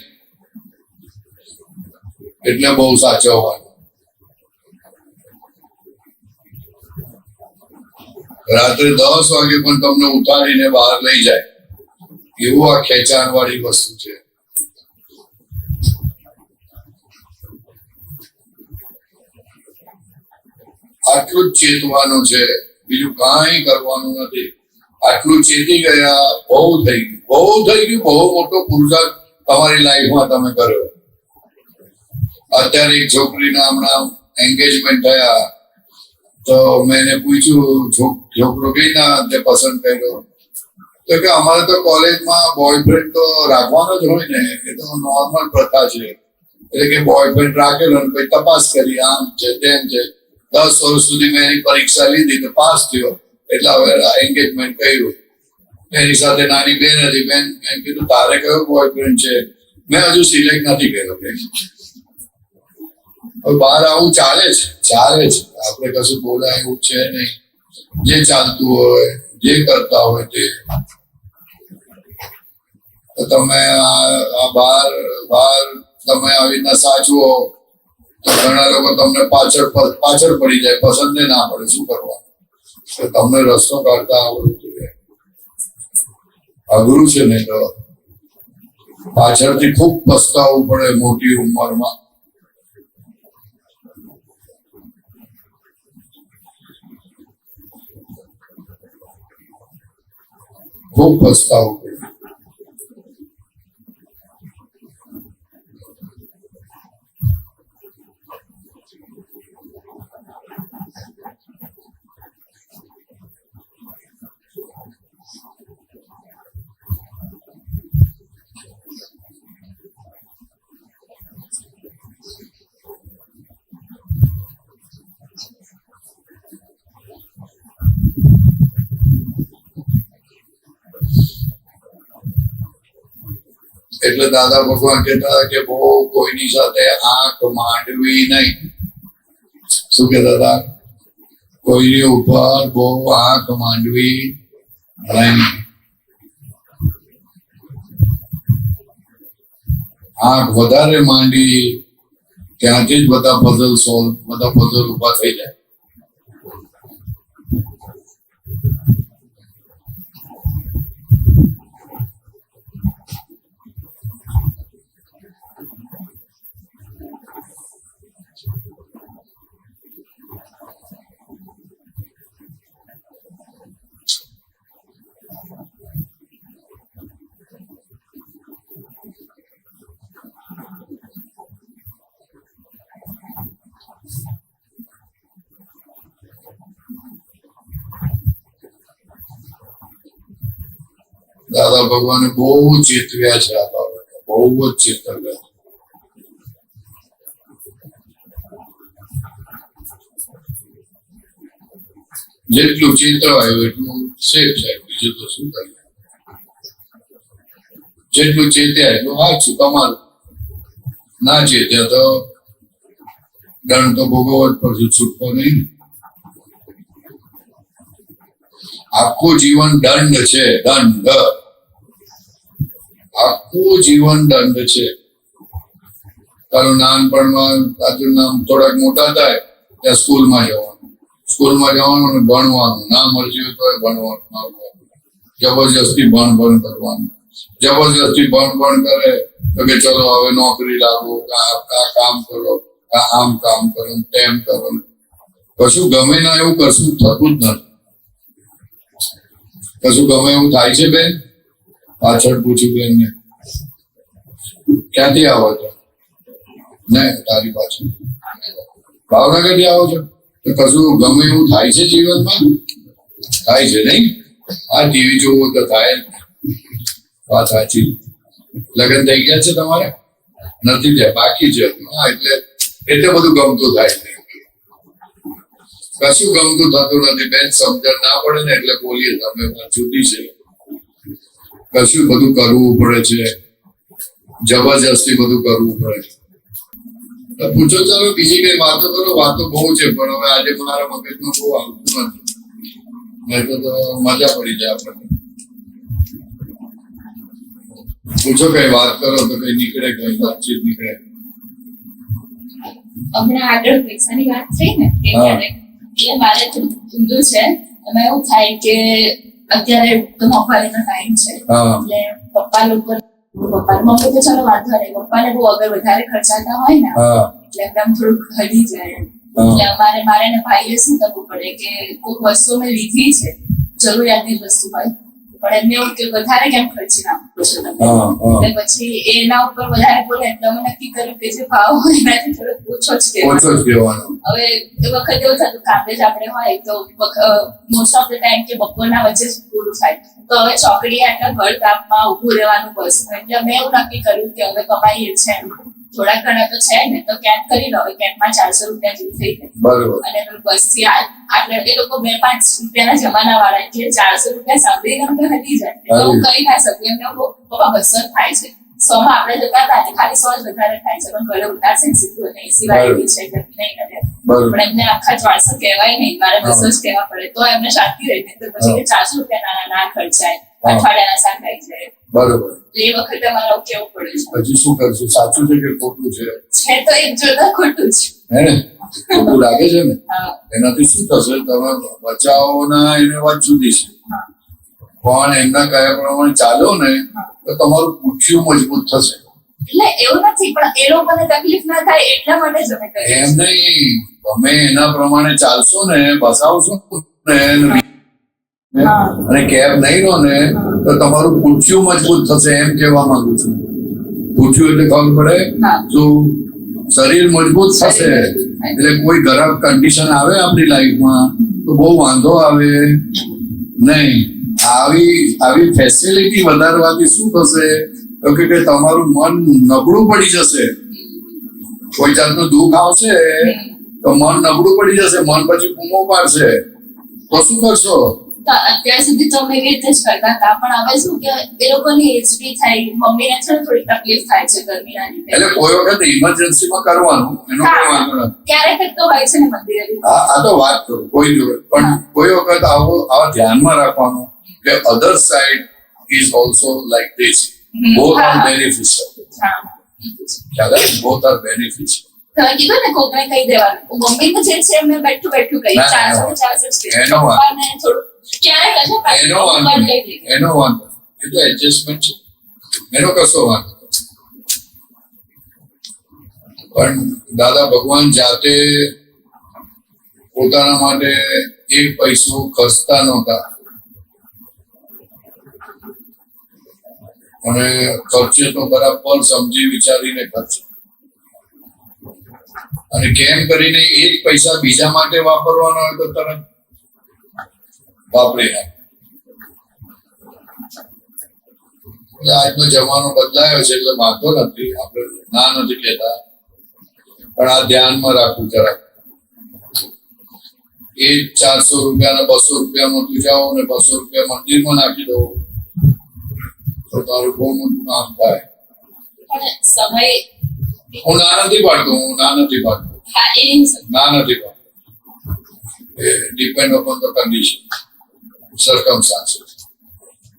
એટલે બહુ સાચવવાનું. રાત્રે 10 વાગે પણ તમને ઉતારીને બહાર લઈ જાય એવું આ ખેંચાણ વાળી વસ્તુ છે. આટલું જ ચેતવાનું છે, બીજું કાંઈ કરવાનું નથી. આટલું ચેતી ગયા બહુ થઈ ગયું. બહુ મોટો પુરુષાર્થ તમારી લાઈફમાં તમે કર્યો. અત્યારે એક છોકરીના હમણાં એન્ગેજમેન્ટ થયા તો મેં એને પૂછ્યું છોકરો કઈ ના તે પસંદ કર્યો? તો કે અમારે તો કોલેજમાં બોયફ્રેન્ડ તો રાખવાનો જ હોય ને, એ તો નોર્મલ પ્રથા છે. એટલે કે બોયફ્રેન્ડ રાખેલો ને પછી તપાસ કરી, આમ છે તેમ છે. 10 વર્ષ સુધી મેં એની પરીક્ષા લીધી તો પાસ થયો, એટલે હવે એન્ગેજમેન્ટ કર્યું. એની સાથે નાની બેન હતી. બેન મેં કીધું તારે કયો બોયફ્રેન્ડ છે? મેં હજુ સિલેક્ટ નથી કર્યો. બહાર આવું ચાલે છે. આપણે કશું બોલાય એવું છે નહીં. જે ચાલતું હોય, જે કરતા હોય તે. તો તમે આ બહાર તમે આવી રીતના સાચવો તો ઘણા લોકો તમને પાછળ પડી જાય, પસંદ ના પડે. શું કરવાનું? તો તમને રસ્તો કાઢતા આવડવું જોઈએ. અઘરું છે નહીં તો પાછળથી ખૂબ પસ્તાવવું પડે મોટી ઉંમરમાં. ખૂબ પસ્તાવવું પડે. એટલે દાદા ભગવાન કહેતા કે બહુ કોઈની સાથે આંખ માંડવી નહીં. શું કહેતા હતા? કોઈની ઉપર બહુ આંખ માંડવી નહીં. આંખ વધારે માંડી ત્યાંથી જ બધા પઝલ ઉભા થઈ જાય. દાદા ભગવાને બહુ ચેતવ્યા છે આ બાબતે, બહુ જ ચેતવ્યા. જેટલું ચેતવાયું એટલું સેફ છે. બીજું તો શું કરીએ? જેટલું ચેત્યા એટલું સાચું તમારું. ના ચેત્યા તો દંડ તો ભોગવવો જ પડશે, છૂટકો નહીં. આખું જીવન દંડ છે. આખું જીવન દંડ છે. તારું નાનપણમાં તારું નામ થોડાક મોટા થાય ત્યાં સ્કૂલમાં જવાનું અને ભણવાનું. ના મરજી હોય તો ભણવાનું. જબરજસ્તી ભણ કરવાનું, જબરજસ્તી ભણ કરે તો કે ચલો હવે નોકરી લાગો, આ કામ કરો, આમ કામ કરો, તેમ કરો. કશું ગમે ના એવું કશું થતું જ નથી. કશું ગમે એવું થાય છે બેન? પાછળ પૂછ્યું બેન ને, ક્યાંથી આવો છો? ને તારી પાછળ ભાવનગરથી આવો છો? તો કશું ગમે એવું થાય છે જીવનમાં? થાય છે નહીં? આ ટીવી જોવું તો થાય. વાત સાચી. લગ્ન થઈ ગયા છે તમારે? નથી થયા, બાકી છે. હા, એટલે બધું ગમતું થાય છે. કશું ગમતું થતું નથી બેન. સમજણ ના પડે ને એટલે બોલીએ તમે, જુદી છે. કશું બધું કરવું પડે છે, જબરજસ્તી બધું કરવું પડે છે. તો પૂછો, ચાલો બીજી કઈ વાતો કરો. વાતો બહુ છે પણ હવે આજે મારા મગજમાં બહુ આવતું નથી. નહીં તો મજા પડી જાય આપણને. પૂછો, કઈ વાત કરો તો કઈ નીકળે, કઈ વાતચીત નીકળે. હમણાં આગળ પૈસાની વાત થઈ ને કે હા. ક્યારેક એટલે મારે થોડું ઊંધું છે. એમાં એવું થાય કે અત્યારે તો મોંઘવારીનો ટાઈમ છે, હા. એટલે પપ્પા મમ્મી તો ચલો વાંધો નહીં, પપ્પાને બહુ અગર વધારે ખર્ચાતા હોય ને હા. એટલે એકદમ થોડુંક હલી જાય. હા. એટલે મારે ને ભાઈએ શું કરવું પડે કે કોઈક વસ્તુ મેં લીધી છે, જરૂરિયાતની વસ્તુ હોય, પણ એમને એવું કે વધારે કેમ ખર્ચી નાખો છો તમે. હા. હા. એટલે પછી એના ઉપર વધારે બોલે એટલે અમે નક્કી કર્યું કે જે ભાવ હોય એનાથી થોડોક ઓછો જ કહેવાનો. ઓછો જ કહેવાનો. હવે એ વખતે એવું થતું કામે જ આપણે હોય તો મોસ્ટ ઓફ ધ ટાઈમ કે બપોરના વચ્ચે જ પૂરું થાય. તો હવે ચોકડી આટલા ઘર કામમાં ઊભું રહેવાનું બસ. એટલે મેં એવું નક્કી કર્યું કે હવે કમાઈએ છે થોડા ઘણા તો છે ને, તો કેમ્પ કરી લો. કેમ્પમાં 400 રૂપિયા જેવું થઈ જાય. બરોબર. અને બસ થી આટલા એ લોકો 2-5 રૂપિયાના જમાના વાળા એટલે 400 રૂપિયા સાંભળીને અમને હટી જાય. તો હું કહી ના શકું એમને પપ્પા 200 થાય છે. 100 માં આપણે જતા હતા ને ખાલી 100 જ વધારે થાય છે, પણ ઘરે ઉતારશે ને સીધું અને એસી વાળી છે એટલે નહીં કરે. બરોબર. પણ એમને આખા 400 કહેવાય નહીં, મારે 200 જ કહેવા પડે તો એમને શાંતિ રહી. તો પછી કે 400 રૂપિયા ના ખર્ચાય, અઠવાડિયાના શાક આવી જાય. બરોબર. એ વખતે મારે કેવું પડે છે. હજી શું કરશું? સાચું છે કે ખોટું છે? છે તો એક જોતા ખોટું છે. હે ને? ખોટું લાગે છે ને? હા. એનાથી શું થશે? તમે બચાવોના એને વાત જુદી છે, પણ એમના કયા પ્રમાણે ચાલો ને તો તમારું પૂઠ્યું મજબૂત થશે. એટલે એવું નથી, પણ એ લોકોને તકલીફ ના થાય એટલા માટે જ અમે કરીએ એમ નહીં, તમે એના પ્રમાણે ચાલશો ને, બસાવશો ને અને કેબ નહીં લો ને તો તમારું પૂઠ્યું મજબૂત થશે. એમ કહેવા માંગુ છું. પૂઠ્યું એટલે ખબર પડે હા. શું? શરીર મજબૂત થશે એટલે કોઈ ખરાબ કન્ડિશન આવે આપણી લાઈફમાં તો બહુ વાંધો આવે નહીં. આવી ફેસિલિટી વધારવાથી શું થશે તો કે તમારું મન નબળું પડી જશે. કોઈ જાતનું દુઃખ આવશે તો મન નબળું પડી જશે. મન પછી બૂમો પાડશે તો શું કરશો? તો અત્યાર સુધી તો અમે એવી રીતે જ કરતા હતા, પણ હવે શું કે એ લોકોની એજ બી થઈ, મમ્મીને છે ને થોડી તકલીફ થાય છે ગરમીના લીધે. એટલે કોઈ વખત ઇમરજન્સીમાં કરવાનું, એનો કોઈ વાંધો નથી. ક્યારેક જ તો હોય છે ને મંદિરે બી. આ તો વાત કરું કોઈ દિવસ, પણ કોઈ વખત આવા ધ્યાનમાં રાખવાનું કે અધર side is also like this. Both are beneficial. હા. ખ્યાલ આવે? Both are beneficial. તમે કીધું ને કોકને કહી દેવાનું. મમ્મીને જે છે એમને બેઠું કહી ના, 400 જ કહી. એનો વાંધો. પપ્પાને થોડું ક્યારેક જ હો પાછું એનો વાંધો પપ્પાને કહી નહીં. દઈએ. એનો વાંધો નહીં. એ તો એડજસ્ટમેન્ટ છે, એનો કશો વાંધો નથી. પણ દાદા ભગવાન જાતે પોતાના માટે એક પૈસો ખર્ચતા નહોતા, અને ખર્ચે તો બરાબર સમજી વિચારીને ખર્ચે. અને કેમ કરીને એ જ પૈસા બીજા માટે વાપરવાનો હોય તો તરત વાપરી નાખે. એટલે આજનો જમાનો બદલાયો છે એટલે વાંધો નથી, આપણે ના નથી કહેતા, પણ આ ધ્યાનમાં રાખવું જરાક. એ 400 રૂપિયા 200 રૂપિયામાં તું જાઓ ને 200 રૂપિયા મંદિરમાં નાખી દો તો તારું બહુ મોટું કામ થાય. પણ સમય હું ના નથી પાડતો, ના નથી પાડતો. Depend upon the condition, circumstances.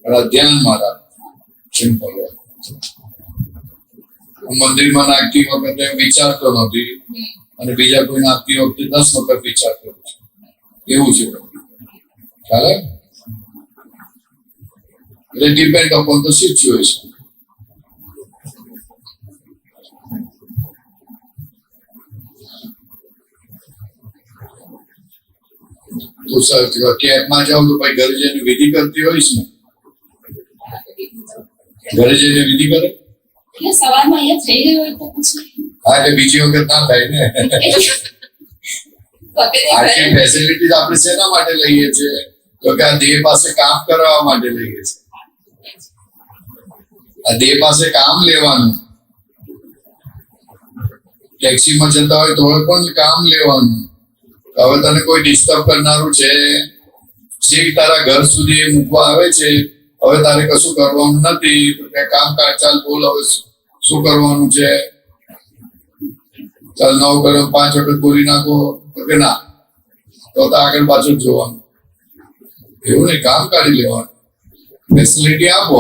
પણ આ ધ્યાનમાં રાખ. સિમ્પલ. હું મંદિરમાં નાખતી વખતે વિચારતો નથી અને બીજા કોઈ નાખતી વખતે 10 વખત વિચારતો નથી. એવું છે. ખ્યાલ આવે? એટલે ડિપેન્ડ અપોન ધ સિચ્યુએશન. તો સર કેબમાં જાઉં તો ભાઈ ઘરે જઈને વિધિ કરતી હોઈશ ને, ઘરે જઈને વિધિ કરે. એટલે સવારમાં અહીંયા થઈ ગયું હોય તો પછી હા, એટલે બીજી વખત ના થાય ને. વખતે આટલી ઘરે ફેસિલિટીઝ આપણે શેના માટે લઈએ છીએ? તો કે આ દેહ પાસે કામ કરાવવા માટે લઈએ છીએ. આ દેહ પાસે કામ લેવાનું. ટેક્સીમાં જતા હોય તો પણ કામ લેવાનું. હવે તને કોઈ ડિસ્ટર્બ કરનારું છે, જે તારા ઘર સુધી મૂકવા આવે છે, હવે તારે કશું કરવાનું નથી, તો કે કામ કાજ ચાલ બોલ, હવે શું કરવાનું છે? ચાલ 9 કરો 5 વખત બોલી નાખો, તો કે ના, તો આગળ પાછળ જોવાનું. એવું નહીં, કામ કાઢી લેવાનું. ફેસિલિટી આપો,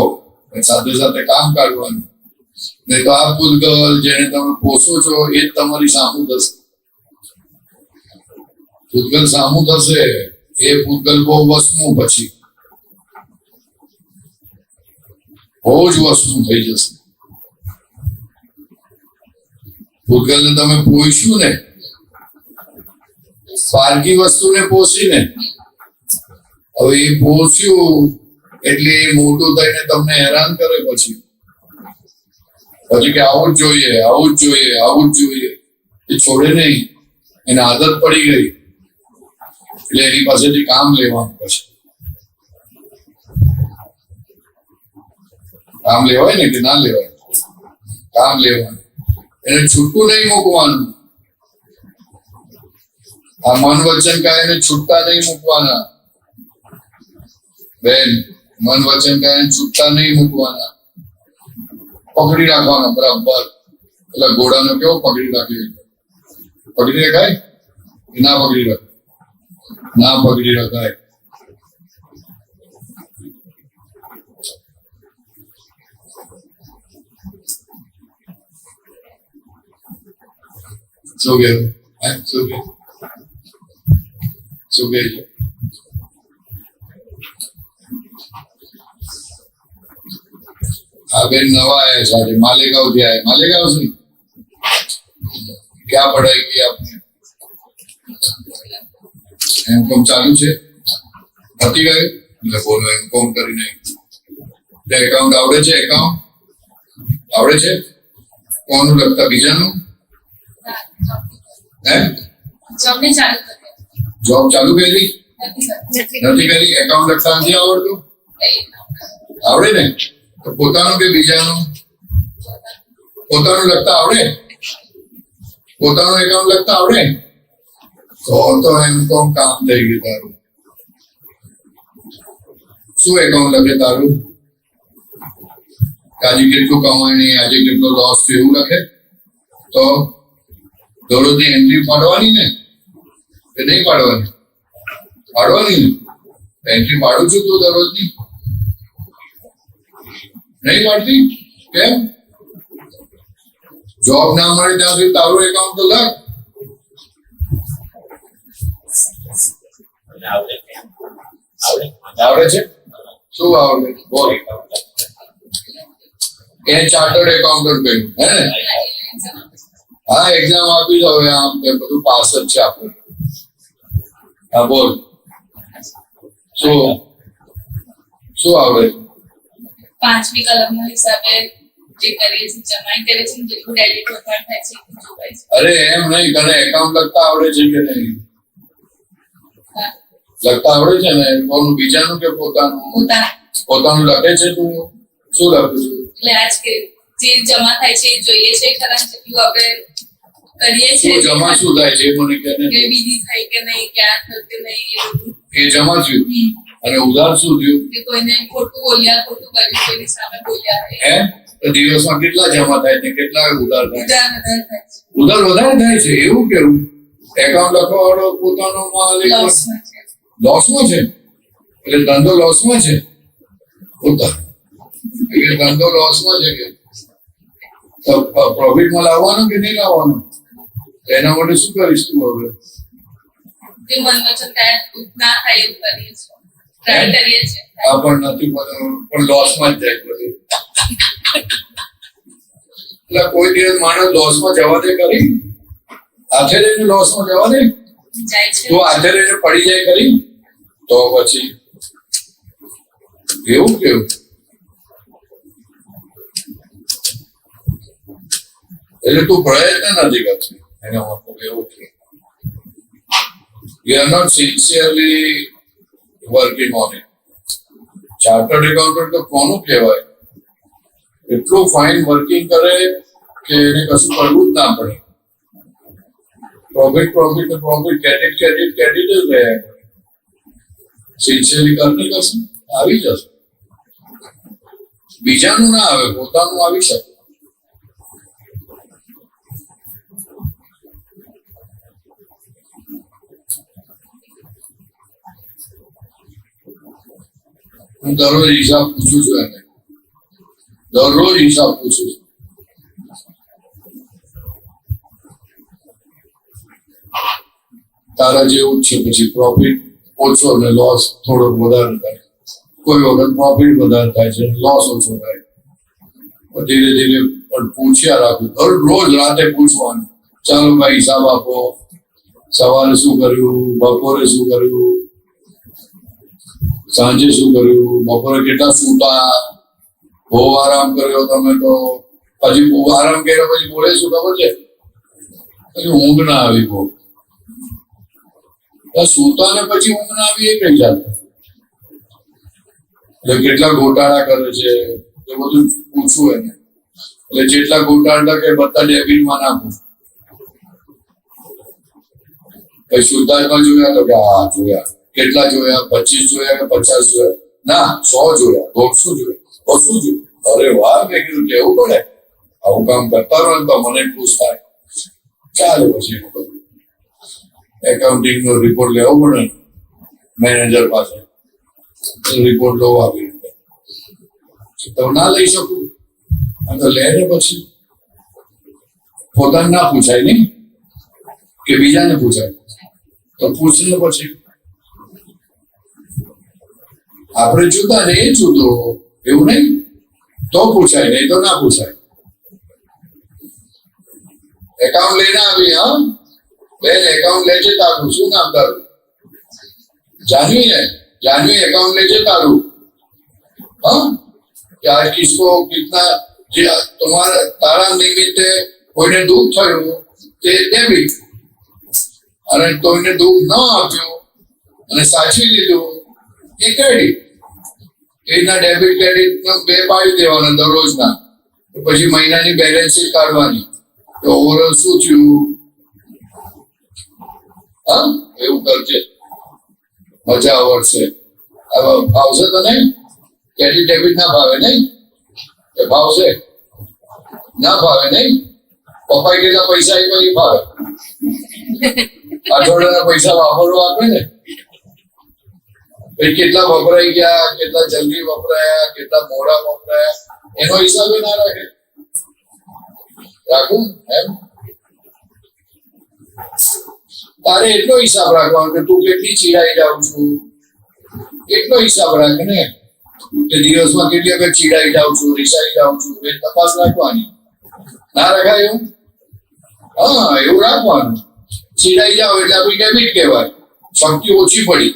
સાથે સાથે કામ કાઢવાનું. નહીં તો આ પૂતગલ જેને તમે પોષો છો એ જ તમારી સામું થશે. પૂતગલ સામું થશે, એ પૂતગલ બહુ વસ્તુ પછી બહુ જ વસ્તુ થઈ જશે. પૂતગલને તમે પોષ્યું ને, પારકી વસ્તુને પોષીને, હવે એ પોષ્યું એટલે એ મોટું થઈને તમને હેરાન કરે. પછી કે આવું જ જોઈએ, આવું જ જોઈએ, આવું જ જોઈએ. એ છોડે નહીં, એને આદત પડી ગઈ એટલે એની પાસેથી કામ લેવાનું. પછી કામ લેવાય ને કે ના લેવાય? કામ લેવાનું. એને છૂટું નહીં મૂકવાનું. આ મન વચન કાયને છૂટતા નહીં મૂકવાના બેન. મન વચન કાયને છૂટતા નહીં મૂકવાના. પકડી રાખવાના બરાબર. એટલે ઘોડાનો કેવો પકડી રાખે? પકડી રખાય કે ના પકડી રખાય? ના પકડી રખાય. શું કહેવું? શું કે શું કે હા બેન નવા आया सारे मालेगांव से आए. मालेगांव से क्या पढ़ाई की आपने? एमकॉम चालू છે? પતી ગયું? એટલે બોલો એમકોમ કરીને એકાઉન્ટ આવડે છે? એકાઉન્ટ આવડે છે? કોનું લખતા? બીજાનું? હે જોબને ચાલુ કરી જોબ ચાલુ કરી? નથી નથી કરી? એકાઉન્ટ લખતા નથી આવડતું? આવડે ને? તો પોતાનું કે બીજાનું? પોતાનું લખતા આવડે? પોતાનું એકાઉન્ટ લખતા આવડે? તો એમકોમ કામ થઈ ગયું તારું. શું એકાઉન્ટ લખે તારું? આજે કેટલું કમાણી, આજે કેટલો લોસ છે એવું લખે? તો દરરોજની એન્ટ્રી પાડવાની ને કે નહીં પાડવાની? પાડવાની ને. એન્ટ્રી પાડું છું તું દરરોજની? નહીં પાડતી? કેમ? જોબ ના મળે ત્યાં સુધી તારું એકાઉન્ટ તો લખ. આવડે છે? શું આવડે? બોલ. એ ચાર્ટર્ડ એકાઉન્ટન્ટ કહ્યું હે ને? હા, એક્ઝામ આપી દો હવે. આમ કે બધું પાસ જ છે આપણે. હા બોલ. શું શું આવડે? 5મી કલમના હિસાબે જે કરીએ છીએ, જમાઈ કરીએ છીએ, જેટલું ડેલી કોઈપણ થાય છે એટલું જોવાય છે. અરે એમ નહીં, તને એકાઉન્ટ લખતા આવડે છે કે નહીં? હા, લખતા આવડે છે ને? કોનું? બીજાનું કે પોતાનું? પોતાનું લખે છે તું? શું લખું છું? એટલે આજ કે જે જમા થાય છે એ જોઈએ છે ખરા, જેટલું આપણે કરીએ છીએ. શું જમા શું થાય છે મને કહે ને? કે બીજી થાય કે નહીં, ક્યાં થતું નહીં, એ બધું. એ જમા થયું અને ઉધાર શું થયું? કે કોઈને ખોટું બોલ્યા, ખોટું કર્યું, કોઈની સામે બોલ્યા, હે? તો દિવસમાં કેટલા જમા થાય છે, કેટલા ઉધાર થાય? ઉધાર વધારે થાય છે. ઉધાર વધારે થાય છે એવું કેવું? એકાઉન્ટ લખવા વાળો પોતાનો માલિક લોસમાં છે. લોસમાં છે એટલે ધંધો લોસમાં છે. ઉધાર એટલે ધંધો લોસમાં છે કે પ્રોફિટમાં લાવવાનું કે નહીં લાવવાનું? એના માટે શું કરીશ તું હવે? જે મન વચન કાંઈ ના થાય એવું કરીએ છીએ. ટ્રાય કરીએ છીએ. આ પણ નથી પણ લોસમાં જ જાય બધું. એટલે કોઈ દિવસ માણસ લોસમાં જવા દે કરી? હાથે રહીને લોસમાં જવા દે? જાય છે. તો હાથે રહીને પડી જાય કરી? તો પછી એવું કેવું? એટલે તું પ્રયત્ન નથી કરતી, એનો મતલબ એવું છે. You are not sincerely working on it. Chartered accountant તો કોનું કહેવાય? એટલું ફાઇન વર્કિંગ કરે કે એને કશું કરવું જ ના પડે. પ્રોફિટ ક્રેડિટ જ રહ્યા. સિન્સિયરલી કરને કશું આવી જશે. બીજાનું ના આવે, પોતાનું આવી શકે. હું દરરોજ હિસાબ પૂછું છું એને. દરરોજ હિસાબ પૂછું છું. તારા જેવું જ છે. પછી પ્રોફિટ ઓછો અને લોસ થોડો વધારે થાય. કોઈ વખત પ્રોફિટ વધારે થાય છે, લોસ ઓછો થાય. ધીરે ધીરે પણ પૂછ્યા રાખું. દરરોજ રાતે પૂછવાનું, ચાલો ભાઈ હિસાબ આપો. સવારે શું કર્યું, બપોરે શું કર્યું, સાંજે શું કર્યું, બપોરે કેટલા સૂતા, બહુ આરામ કર્યો તમે તો. પછી બહુ આરામ કર્યો પછી બોલે શું ખબર છે? પછી ઊંઘ ના આવી બહુ. સૂતા ને પછી ઊંઘ ના આવી એ કઈ ચાલે? એટલે કેટલા ગોટાળા કરે છે એ બધું પૂછવું એને. એટલે જેટલા ગોટાળા કે બધા ડેબિટમાં નાખું. કઈ સુધારમાં જોયા તો કે હા જોયા. કેટલા જોયા? 25 જોયા કે 50 જોયા? ના, 100 જોયા, 150 જોયા, 200 જોયા. અરે વાહ, મેં કીધું કેવું પડે. આવું કામ કરતા રહો તો મને ખુશ થાય. ચાલે પછી એકાઉન્ટિંગ નો રિપોર્ટ લેવો પડે મેનેજર પાસે. રિપોર્ટ લો આવી રીતે તો ના લઈ શકું. તો લે ને પછી પોતાને ના પૂછાય નહીં કે બીજાને પૂછાય? તો પૂછીને પછી આપણે જુદા ને એ જુદો, એવું નહીં. તો પૂછાય, નહીં તો ના પૂછાય. એકાઉન્ટ લઈને આવી. હા બેન, એકાઉન્ટ લે છે તારું. શું નામ તારું? જાનવી ને? જાનવી, એકાઉન્ટ લે છે તારું? हाँ कि आज किसको कितना तुम्हारा तारा निमित्ते कोઈને દુઃખ થયું તે ડેબિટ, અને કોઈને દુઃખ ન આપ્યું અને સાચવી લીધું એ ક્રેડિટ. એના ડેબિટ ક્રેડિટ બે પાડી દેવાના દરરોજના. પછી મહિનાની બેલેન્સ શીટ કાઢવાની તો ઓવરઓલ શું થયું. હા, એવું કરજે, મજા આવડશે. હવે ભાવશે તો નહીં? ક્રેડિટ ડેબિટ ના ભાવે નહીં? એ ભાવશે? ના ભાવે નહીં? પપ્પાએ કેટલા પૈસા આપ્યા એ ભાવે? અઠવાડિયાના પૈસા વાપરવા આપે ને. કેટલા વપરાઈ ગયા, કેટલા જલ્દી વપરાયા, કેટલા મોડા વપરાયા, એનો હિસાબે ના રાખે. રાખું એમ? તારે એટલો હિસાબ રાખવાનો કે તું કેટલી ચીડાઈ જાઉં છું, એટલો હિસાબ રાખ ને. કે દિવસમાં કેટલી વખત ચીડાઈ જાઉં છું, રિસાઈ જાઉં છું, એ તપાસ રાખવાની. ના રખાય એવું? હા, એવું રાખવાનું. ચીડાઈ જાવ એટલે આપણી ડેબિટ કહેવાય. શક્તિ ઓછી પડી.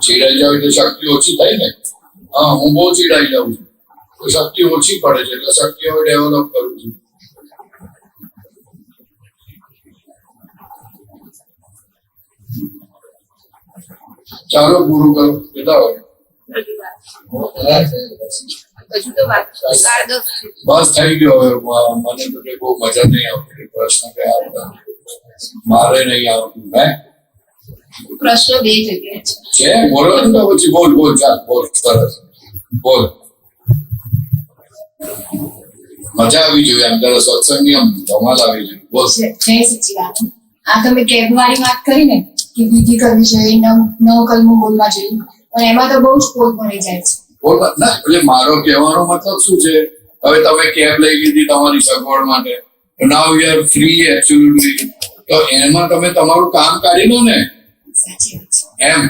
ચીડાઈ જાવ એટલે શક્તિ ઓછી થાય ને. હા, હું બહુ ચીડાઈ જાઉં છું તો શક્તિ ઓછી પડે છે, એટલે શક્તિ હવે ડેવલપ કરું છું. ચાલો પૂરું કરો. કેટલા વાગે? બસ થઈ ગયો. હવે મને તો કઈ બહુ મજા નહીં આવતી. પ્રશ્ન કઈ આવતા મારે નહીં આવતું. હે, પ્રશ્ન બે જગ્યાએ છે બોલો ને તો પછી બોલ બોલ. ચાલ બોલ, સરસ બોલ. મજા આવી જોઈએ આમ. તારા સત્સંગની આમ ધમાલ આવી જોઈએ. બોલ. જય સચિદાનંદ. આ તમે કેબ વાળી વાત કરી ને કે વિધિ કરવી જોઈએ, નવ કલમો બોલવા જોઈએ, પણ એમાં તો બહુ જ પોત ભરાઈ જાય છે. ના, એટલે મારો કહેવાનો મતલબ શું છે? હવે તમે કેબ લઈ લીધી તમારી સગવડ માટે, નાઉ યુ આર ફ્રી એબ્સોલ્યુટલી. તો એમાં તમે તમારું કામ કાઢી લો ને. સાચી વાત છે. એમ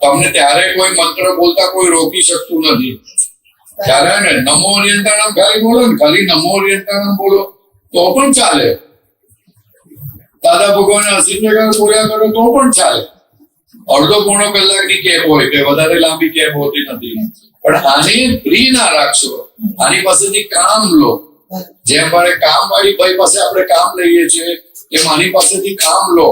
તમને ત્યારે કોઈ મંત્ર બોલતા કોઈ રોકી શકતું નથી. ત્યારે ને નમો ઓરિયન્ટાણમ ખાલી બોલો ને, ખાલી નમો ઓરિયન્ટાણમ બોલો તો પણ ચાલે. દાદા ભગવાન 80 ટકા બોલ્યા કરો તો પણ ચાલે. અડધો પોણો કલાકની કેબ હોય કે વધારે લાંબી કેબ હોતી નથી. પણ આને ફ્રી ના રાખશો, આની પાસેથી કામ લો. જેમ મારે કામ વાળી ભાઈ પાસે આપણે કામ લઈએ છીએ એમ આની પાસેથી કામ લો.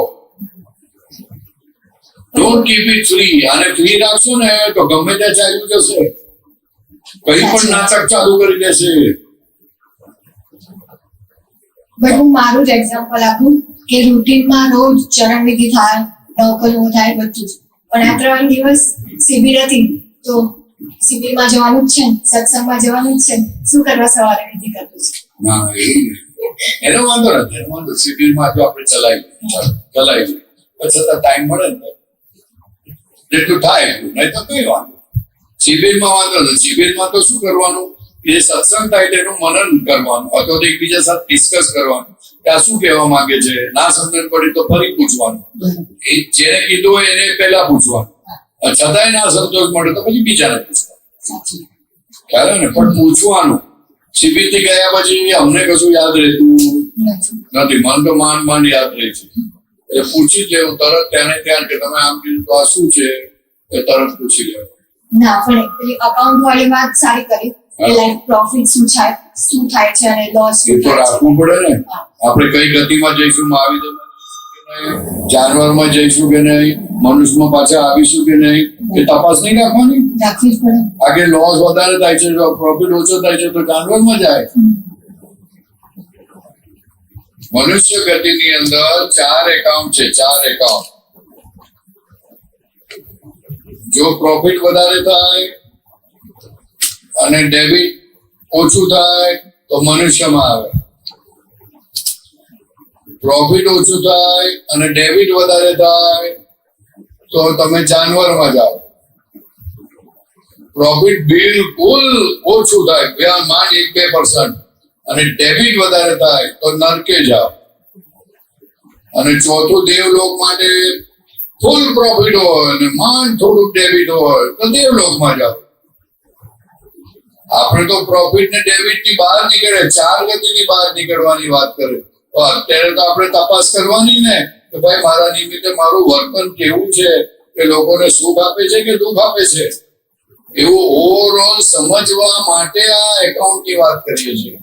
Don't keep it free. આને ફ્રી રાખશો ને તો ગમે ત્યાં ચાલ્યું જશે, કઈ પણ નાટક ચાલુ કરી દેશે. બટ હું મારું જ એક્ઝામ્પલ આપું કે રૂટીનમાં રોજ ચરણ વિધિ થાય, નવકલવું થાય, બધું જ. પણ આ 3 દિવસ શિબિર હતી તો શિબિરમાં જવાનું જ છે, સત્સંગમાં જવાનું જ છે, શું કરવા સવારે વિધિ કરવું છે? ના, એનો વાંધો નથી. એનો વાંધો શિબિરમાં જો આપણે ચલાવી પછી ટાઈમ મળે ને જેટલું થાય એટલું, નહીં તો કઈ વાંધો. શિબિરમાં વાંધો નથી. શિબિરમાં તો શું કરવાનું, એ સત્સંગ થાય તેનું મનન કરવાનું અથવા તો એકબીજા સાથે ડિસ્કસ કરવાનું કે આ શું કહેવા માંગે છે. ના સમજણ પડી તો ફરી પૂછવાનું. એ જેને કીધું હોય એને પહેલા પૂછવાનું. છતાંય ના સંતોષ મળે તો પછી બીજાને પૂછવાનું. ખ્યાલ ને? પણ પૂછવાનું. શિબિર થી ગયા પછી અમને કશું યાદ રહેતું નથી. મન તો માંડ યાદ રહે છે. એટલે પૂછી જ લેવું તરત ત્યાં ને ત્યાં કે તમે આમ કીધું તો આ શું છે એ તરત પૂછી લેવું. ના, પણ પેલી અકાઉન્ટ વાળી વાત સારી કરી કે લાઈક પ્રોફિટ શું થાય છે અને લોસ એ તો રાખવું પડે ને. આપણે કઈ ગતિમાં જઈશું, મહાવીર જાનવરમાં જઈશું કે નહીં, મનુષ્યમાં પાછા આવીશું કે નહીં, એ તપાસ નહીં રાખવાની. રાખવી જ પડે. આગે લોસ વધારે થાય છે, પ્રોફિટ ઓછો થાય છે તો જાનવરમાં જાય. મનુષ્ય ગતિની અંદર 4 એકાઉન્ટ છે. 4 એકાઉન્ટ. જો પ્રોફિટ વધારે થાય અને ડેબિટ ઓછું થાય તો મનુષ્યમાં આવે. પ્રોફિટ ઓછું થાય અને ડેબિટ વધારે થાય તો તમે જાનવરમાં જાઓ. પ્રોફિટ બિલકુલ ઓછું થાય, માંડ 1-2% અને ડેબિટ વધારે થાય તો નરકે જાઓ. અને ચોથું દેવલોક માટે ફૂલ પ્રોફિટ હોય અને માંડ થોડુંક ડેબિટ હોય તો દેવલોકમાં જાઓ. આપણે તો પ્રોફિટ ને ડેબિટ ની બહાર નીકળે, 4 ગતિની બહાર નીકળવાની વાત કરે. તો અત્યારે તો આપણે તપાસ કરવાની ને કે ભાઈ મારા નિમિત્તે મારું વર્તન કેવું છે, કે લોકોને સુખ આપે છે કે દુઃખ આપે છે. એવું ઓવરઓલ સમજવા માટે આ એકાઉન્ટ ની વાત કરીએ છીએ.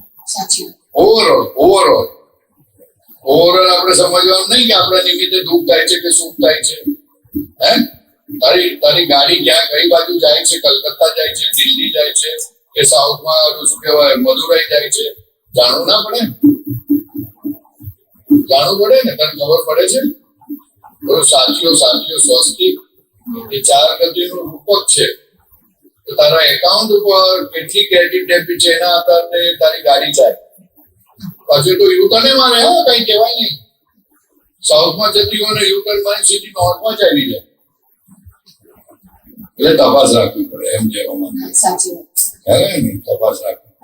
ઓવરઓલ આપણે સમજવાનું નહીં કે આપણા નિમિત્તે દુઃખ થાય છે કે સુખ થાય છે. હે, તારી ગાડી ક્યાં કઈ બાજુ જાય છે, કલકત્તા જાય છે, દિલ્હી જાય છે કે સાઉથમાં શું કહેવાય મદુરાઈ જાય છે, જાણવું ના પડે? જાણવું પડે ને. તને ખબર પડે છે? સાથીઓ સ્વસ્તિક એ 4 ગતિનું રૂપક છે. તો તારા એકાઉન્ટ ઉપર કેટલી ક્રેડિટ ડેબિટ છે એના આધારે તારી ગાડી જાય. પછી તો યુટર્ન મારે, હા કઈ કહેવાય નહીં. સાઉથમાં જતી હોય ને યુટર્ન મારી સીધી નોર્થમાં ચાલી જાય. એટલે તપાસ રાખવી પડે એમ કહેવા માંગે. તપાસ રાખવી.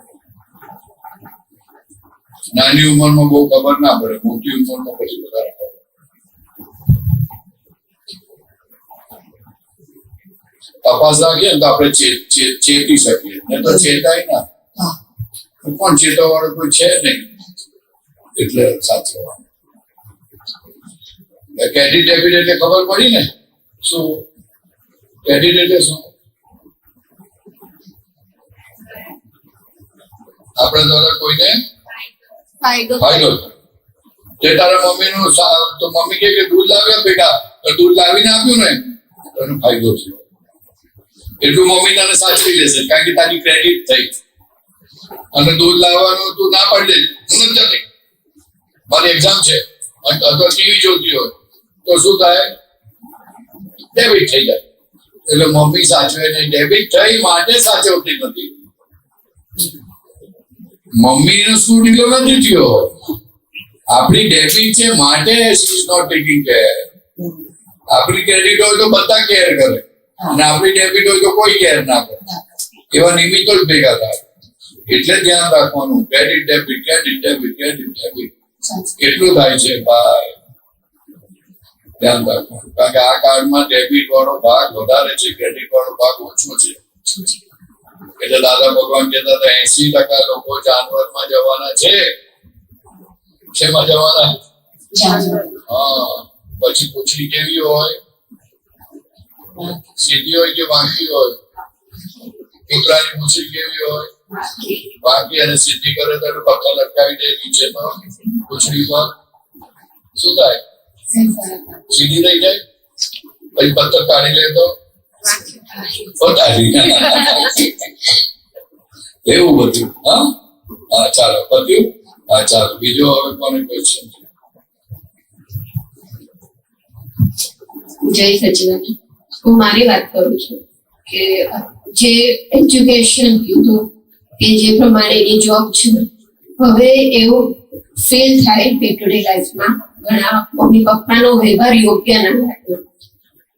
નાની ઉંમરમાં બહુ ખબર ના પડે, મોટી ઉંમરમાં પછી વધારે ખબર. તપાસ રાખીએ તો આપણે ચેતી શકીએ, નહીં તો ચેતાય ના. પણ ચેતવા વાળું કોઈ છે નહીં, એટલે સાચવવાનું. ક્રેડિટ ડેબિટ એટલે ખબર પડી ને શું? ક્રેડિટ એટલે શું? આપણે દ્વારા કોઈને ફાયદો થાય. જે તારા મમ્મીનું તો મમ્મી કે દૂધ લાવ્યા બેટા, તો દૂધ લાવીને આપ્યું ને એનો ફાયદો છે. એટલું મમ્મી તને સાચવી લેશે કારણ કે તારી ક્રેડિટ થઈ. અને દૂધ લાવવાનું તું ના પાડી દે, નથી મારી એક્ઝામ છે અથવા ટીવી જોતી હોય તો શું થાય? ડેબિટ થઈ જાય. એટલે મમ્મી સાચવે નહીં, ડેબિટ થઈ માટે સાચવતી નથી. મમ્મીનો શું ઢીલો નથી થયો, આપણી ડેબિટ છે માટે she is not taking care. આપણી ક્રેડિટ હોય તો બધા કેર કરે અને આપણી ડેબિટ હોય તો કોઈ કેર ના કરે. એવા નિમિત્તો જ ભેગા થાય. એટલે ધ્યાન રાખવાનું, credit debit credit debit credit debit કેટલું થાય છે ભાઈ. ધ્યાન રાખવાનું. કારણ કે આ કાર્ડમાં ડેબિટ વાળો ભાગ વધારે છે, ક્રેડિટ વાળો ભાગ ઓછો છે. એટલે દાદા ભગવાન કહેતા હતા 80% લોકો જાનવરમાં જવાના છે. શેમાં જવાના? હા. પછી પૂંછડી કેવી હોય? સીધી હોય કે વાંકી હોય? કૂતરાની પૂંછડી કેવી હોય? વાંકી. અને સીધી કરે તો પથ્થર લટકાવી દે નીચેમાં પૂંછડી પર. શું થાય? સીધી થઈ જાય. પછી પથ્થર કાઢી લે તો એવું બધું. હા હા, ચાલો બધું. હા ચાલો, બીજો હવે કોને ક્વેશ્ચન? જય સચિદાનંદ. હું મારી વાત કરું છું કે જે એજ્યુકેશન કીધું કે જે પ્રમાણેની જોબ છે, હવે એવું ફીલ થાય ડે ટુ ડે લાઈફમાં ઘણા મમ્મી પપ્પાનો વ્યવહાર યોગ્ય ના લાગ્યો.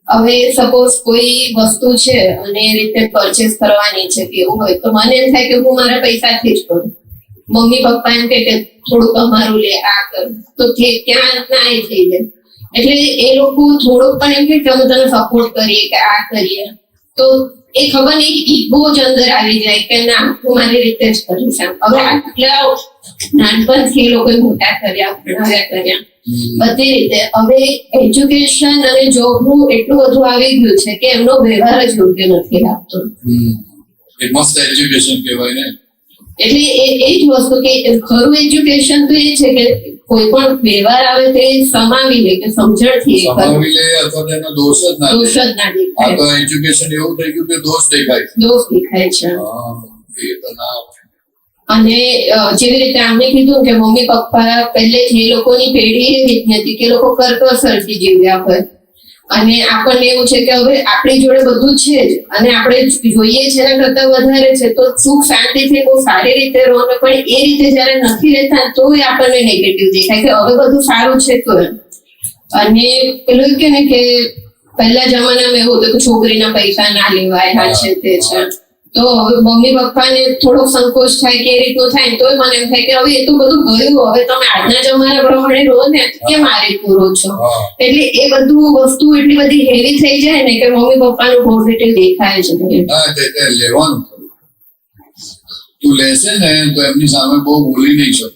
હવે સપોઝ કોઈ વસ્તુ છે અને એ રીતે પરચેસ કરવાની છે કે એવું હોય તો મને એમ થાય કે હું મારા પૈસાથી જ કરું. મમ્મી પપ્પા એમ કે થોડું તમારું લે, આ કર, તો ત્યાં ના એ થઈ જાય. એટલે એ લોકો થોડુંક પણ એમ કે અમે તને સપોર્ટ કરીએ કે આ કરીએ, તો એ ખબર નહીં ઈગો જ અંદર આવી જાય કે ના હું મારી રીતે જ કરીશ. હવે આટલા નાનપણથી એ લોકોએ મોટા કર્યા, ભણાવ્યા કર્યા બધી રીતે. હવે એજ્યુકેશન અને જોબનું એટલું બધું આવી ગયું છે કે એમનો વ્યવહાર જ યોગ્ય નથી લાગતો. એ મસ્ત એજ્યુકેશન કહેવાય ને. એટલે એ જ વસ્તુ કે ખરું એજ્યુકેશન તો એ છે કે કોઈ પણ વ્યવહાર આવે તે સમાવી લે કે સમજણથી સમાવી લે, અથવા તેનો દોષ જ ના દોષ જ ના આ દેખાય. તો એજ્યુકેશન એવું થઈ ગયું કે દોષ દેખાય. દોષ દેખાય છે. હા, એ તો ના. અને જેવી રીતે આમને કીધું કે મમ્મી પપ્પા પહેલેથી એ લોકોની પેઢી એવી જ હતી કે લોકો કરકસરથી જીવ્યા હોય, અને આપણને એવું છે કે હવે આપણી જોડે બધું છે જ અને આપણે જોઈએ છે એના કરતા વધારે છે, તો સુખ શાંતિથી બહુ સારી રીતે રહો. પણ એ રીતે જયારે નથી રહેતા તો આપણને નેગેટિવ દેખાય કે હવે બધું સારું છે તો એમ. અને પેલું કે ને કે પહેલા જમાનામાં એવું હતું કે છોકરીના પૈસા ના લેવાય, આ છે તે છે. તો હવે મમ્મી પપ્પાને થોડોક સંકોચ થાય કે એ રીતનું થાય તો મને એમ થાય કે હવે એ તો બધું ગયું, હવે તમે આજના જમાના પ્રમાણે રહો ને કેમ આ રીતનું રહો છો. એટલે એ બધું વસ્તુ એટલી બધી હેવી થઈ જાય ને કે મમ્મી પપ્પાનું પોઝિટિવ દેખાય છે. ના, તે લેવાનું. તું લેશે ને તો એમની સામે બહુ બોલી નહીં શકે.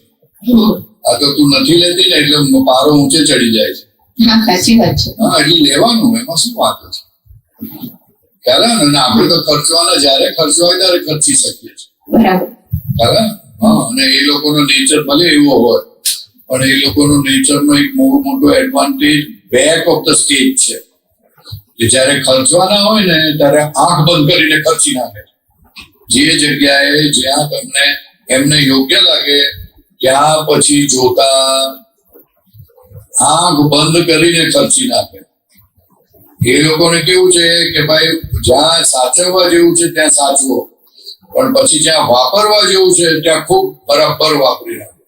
આ તો તું નથી લેતી ને એટલે પારો ઊંચે ચડી જાય છે. હા, સાચી વાત છે. હા, એટલે લેવાનું, એમાં શું વાત છે. ખ્યાલ આવે ને? આપણે તો ખર્ચવાના, જયારે ખર્ચવા હોય ત્યારે ખર્ચી શકીએ છીએ. બરાબર. ખ્યાલ આવે? હા, અને એ લોકોનો નેચર ભલે એવો હોય પણ એ લોકોનો નેચરનો એક મોટો advantage back of the stage છે કે જયારે ખર્ચવાના હોય ને ત્યારે આંખ બંધ કરીને ખર્ચી નાખે. જે જગ્યાએ જ્યાં તમને એમને યોગ્ય લાગે ત્યાં પછી જોતા આંખ બંધ કરીને ખર્ચી નાખે. એ લોકોને કેવું છે કે ભાઈ જ્યાં સાચવવા જેવું છે ત્યાં સાચવો, પણ પછી જ્યાં વાપરવા જેવું છે ત્યાં ખૂબ બરાબર વાપરી નાખો.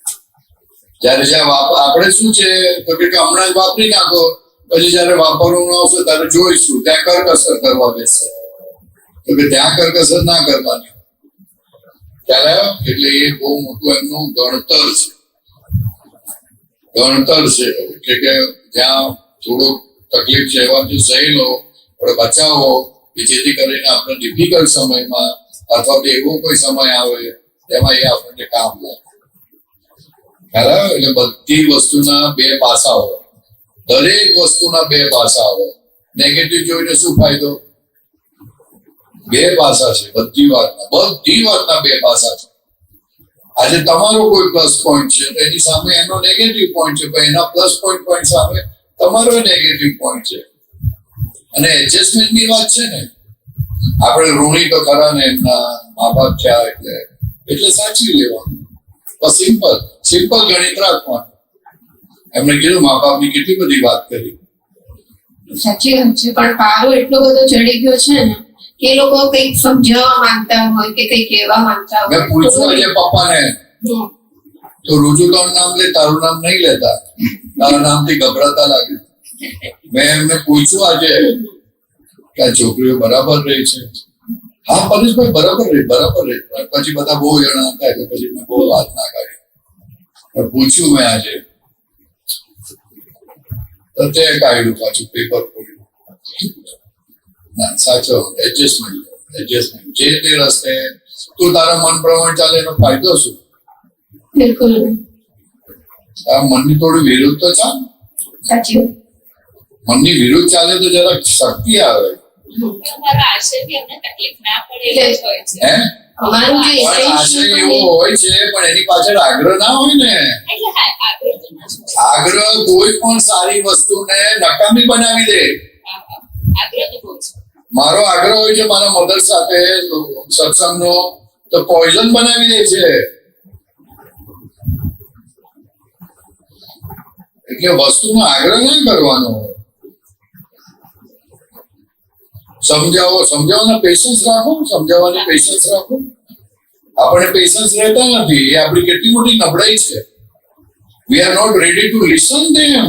જયારે જ્યાં આપણે શું છે તો કે હમણાં જ વાપરી નાખો, પછી જયારે વાપરવાનું આવશે ત્યારે જોઈશું, ત્યાં કરકસર કરવા બેસે. તો કે ત્યાં કરકસર ના કરવાની. ત્યારે એટલે એ બહુ મોટું એમનું ગણતર છે કે જ્યાં થોડુંક તકલીફ છે એવાથી સહી લો, પણ બચાવો કે જેથી કરીને આપણે ડિફિકલ્ટ સમયમાં અથવા તો એવો કોઈ સમય આવે તેમાં એ આપણને કામ લાગે. ખ્યાલ આવે? એટલે બધી વસ્તુના બે પાસા હોય, દરેક વસ્તુના બે પાસા હોય. નેગેટિવ જોઈને શું ફાયદો? બે પાસા છે બધી વાતના બે પાસા છે. આજે તમારો કોઈ પ્લસ પોઈન્ટ છે તો એની સામે એનો નેગેટિવ પોઈન્ટ છે, પણ એના પ્લસ પોઈન્ટ સામે તમારો નેગેટિવ પોઈન્ટ છે. અને એડજસ્ટમેન્ટની વાત છે ને, આપણે ઋણી તો ખરા ને એમના મા બાપ થયા એટલે સાચવી લેવાનું. બસ સિમ્પલ ગણિત રાખવાનું. એમને કીધું મા બાપની કેટલી બધી વાત કરી. સાચી વાત છે, પણ પારો એટલો બધો ચડી ગયો છે ને કે એ લોકો કંઈક સમજાવવા માંગતા હોય કે કંઈક કહેવા માંગતા હોય. મેં પૂછ્યું આજે પપ્પાને તો રુજુ તારું નામ લે, તારું નામ નહીં લેતા, તારા નામથી ગભરાતા લાગે. મેં એમને પૂછ્યું આજે કે આ છોકરીઓ બરાબર રહી છે? હા પરેશભાઈ બરાબર રહી. પછી બધા બહુ જણા હતા એટલે પછી મેં બહુ વાત ના કરી. પણ પૂછ્યું મેં આજે તો તે કાઢ્યું પાછું પેપર ખોલ્યું. ના સાચો એડજસ્ટમેન્ટ જે તે રસ્તે તું તારા મન પ્રમાણે ચાલે એનો ફાયદો શું? બિલકુલ આ મનની થોડી વિરુદ્ધ તો ચાલ. સાચી વાત. મનની વિરુદ્ધ ચાલે તો જરાક શક્તિ આવે. અમારો આશય બી અમને તકલીફ ના પડે એવું જ હોય છે. હે અમારું જે પણ આશય intention એવો હોય છે પણ એની પાછળ આગ્રહ ના હોય ને. એટલે હા, આગળ તો ના જ હોય. આગ્રહ કોઈ પણ સારી વસ્તુને નકામી બનાવી દે. હા, હા. આગળ તો બહુ છે. મારો આગ્રહ હોય છે મારા મધર સાથે સત્સંગનો, તો પોઈઝન બનાવી દે છે. એટલે વસ્તુનો આગ્રહ નહીં કરવાનો. સમજાવવાના પેશન્સ રાખો, સમજાવવાની પેશન્સ રાખો. આપણે પેશન્સ રહેતા નથી, એ આપણી કેટલી મોટી નબળાઈ છે. We are not ready to listen them.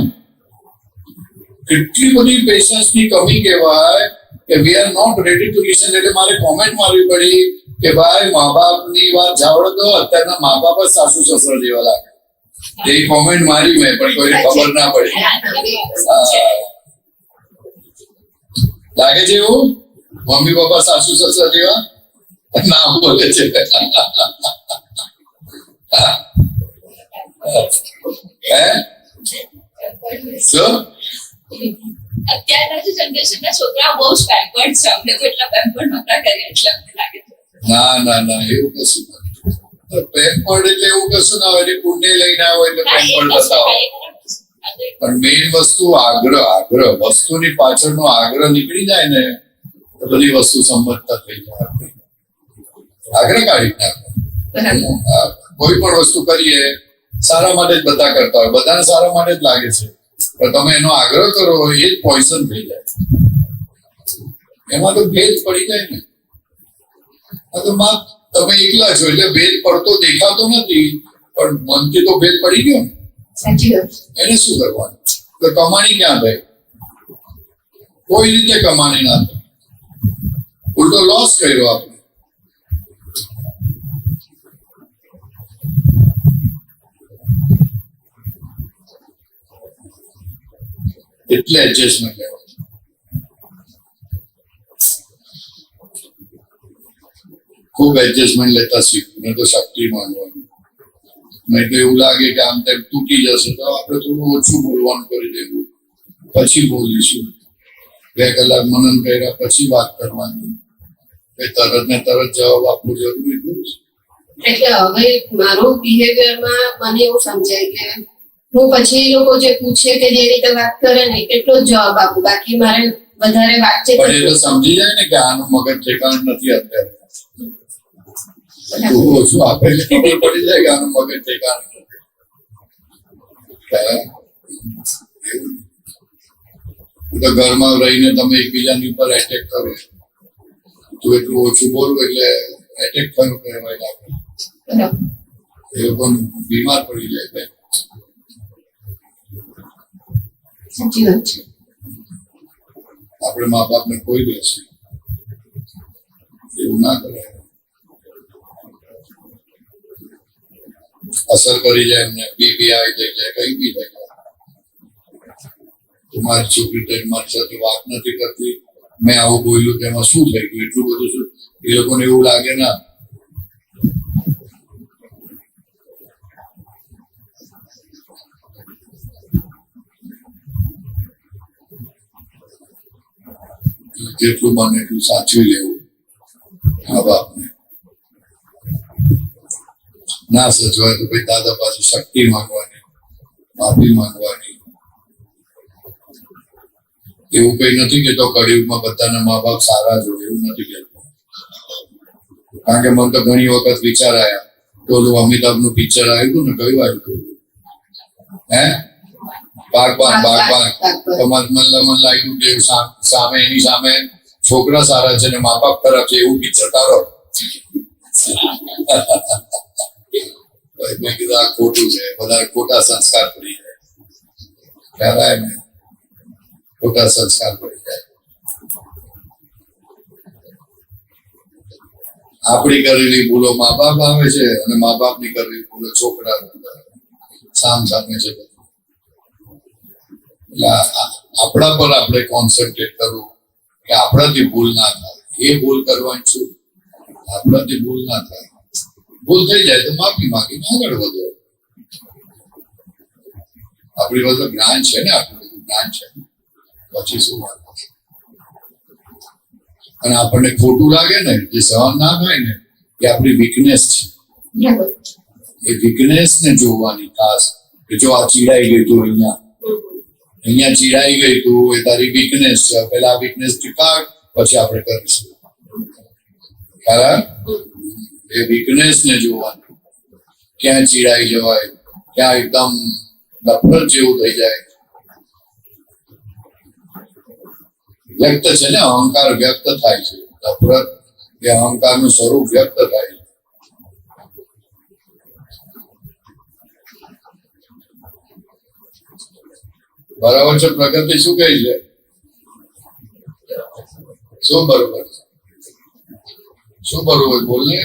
કેટલી બધી પેશન્સની કમી કહેવાય કે we are not ready to listen. એટલે મારે કોમેન્ટ મારવી પડી કે ભાઈ મા બાપની વાત જાવડો તો અત્યારના મા બાપ જ સાસુ સસરા જેવા લાગે. એ કોમેન્ટ મારી મેં, પણ કોઈને ખબર ના પડી. લાગે છે એવું? મમ્મી પપ્પા સાસુ સસરા જેવા ના બોલે છે. હે શું? અત્યારના જે જનરેશનના છોકરાઓ બહુ જ બેકવર્ડ છે. અમને તો એટલા બેકવર્ડ નહોતા કર્યા એટલે અમને લાગે છે. ના એવું કશું નથી. બેકવર્ડ એટલે એવું કશું ના હોય. પુણ્ય લઈને આવો એટલે હા, એ બેકવર્ડ વસ્તુ બતાવો. હા, એ બરાબર છે. હા, તો પણ મેઇન વસ્તુ આગ્રહ. વસ્તુની પાછળનો આગ્રહ નીકળી જાય ને તો બધી વસ્તુ સંબંધતા થઈ જાય. આગ્રહ કાઢી નાખો. કોઈ પણ વસ્તુ કરીએ સારા માટે જ બધા કરતા હોય, બધાને સારા માટે જ લાગે છે, પણ તમે એનો આગ્રહ કરો એ જ પોઈઝન થઈ જાય. એમાં તો ભેદ પડી જાય ને. આ તો તમે એકલા છો એટલે ભેદ પડતો દેખાતો નથી, પણ મનથી તો ભેદ પડી ગયો ને. સાચી વાત. એને શું કરવાનું? તો કમાણી ક્યાં થાય? કોઈ રીતે કમાણી ના થાય, ઉલટો લોસ કર્યો આપણે. એટલે એડજસ્ટમેન્ટ લેવાનું. ખૂબ એડજસ્ટમેન્ટ લેતા શીખવું, નહીં તો શક્તિ માંગવાનું. નહીં તો એવું લાગે કે આમ તેમ તૂટી જશે તો આપણે થોડું ઓછું બોલવાનું કરી દેવું, પછી બોલીશું. 2 કલાક મનન કર્યા પછી વાત કરવાની. તરત ને તરત જવાબ આપવો જરૂરી નથી. એટલે હવે મારું બિહેવિયરમાં મને એવું સમજાય કે હું પછી એ લોકો જે પૂછે કે જે રીતે વાત કરે ને એટલો જ જવાબ આપું, બાકી મારે વધારે વાતચીત પણ એ તો સમજી જાય ને કે આનું મગજ ઠેકાણ નથી અત્યારે. તું ઓછું આપે એટલે ખબર પડી જાય કે આનું મગજ ઠેકાણ નથી. તો ઘરમાં રહીને તમે એકબીજાની ઉપર એટેક કરો, તું એટલું ઓછું બોલવું એટલે એટેક થયું કહેવાય. એ લોકો બીમાર પડી જાય. સાચી વાત છે. આપણે મા બાપને કોઈ બેસે એવું ના કરે, અસર કરી જાય એમને. બીપી આવી થઈ જાય, કઈ બી થઈ જાય. મારી છોકરી તો મારી સાથે વાત નથી કરતી, મેં આવું બોલ્યું તેમાં શું થઈ ગયું, એટલું બધું શું? એ લોકોને એવું લાગે ના. જેટલું બને એટલું સાચવી લેવું. મા બાપને ના સચવાય તો ભાઈ દાદા પાસે શક્તિ માંગવાની, માફી માંગવાની. એવું કઈ નથી કેતો કળિયુગમાં બધાના મા બાપ સારા જ હોય, એવું નથી કહેતો. કારણ કે મને તો ઘણી વખત વિચાર આવ્યા કે ઓલું અમિતાભનું પિક્ચર આવ્યું હતું ને, કયું આવ્યું હતું? હે બાગબાન. તો મને લાગ્યું કે સામે એની સામે છોકરા સારા છે ને મા બાપ ખરાબ છે, એવું પિક્ચર તારો. મેં કીધું આ ખોટું છે, બધા ખોટા સંસ્કાર પડી જાય. ખ્યાલ આવે ને? ખોટા સંસ્કાર પડી જાય. આપણી કરેલી ભૂલો મા બાપ આવે છે અને મા બાપની કરેલી ભૂલો છોકરા સામ સામે છે. એટલે આપણા પર આપણે કોન્સન્ટ્રેટ કરવું કે આપણાથી ભૂલ ના થાય. એ ભૂલ કરવાની શું, આપણાથી ભૂલ ના થાય. ભૂલ થઈ જાય તો માફી માંગીને આગળ વધો. આપણી પાસે જ્ઞાન છે ને, આટલું બધું જ્ઞાન છે, પછી શું વાત. અને આપણને ખોટું લાગે ને, જે સહન ના થાય ને, એ આપણી વીકનેસ છે. બરાબર. એ વીકનેસ ને જોવાની ખાસ, કે જો આ ચીડાઈ ગઈ તું અહીંયા ચીડાઈ ગઈ તું, એ તારી વીકનેસ છે. પેલા વીકનેસ થી કાઢ, પછી આપણે કરીશું. એ વીકનેસ ને જોવાની, ક્યાં ચીડાઈ જવાય, ક્યાં એકદમ નફરત જેવું થઈ જાય. વ્યક્ત છે ને, અહંકાર વ્યક્ત થાય છે. નફરત એ અહંકાર નું સ્વરૂપ વ્યક્ત થાય છે. બરાબર છે. પ્રગતિ શું કહે છે? શું બરોબર છે? શું બરોબર બોલને?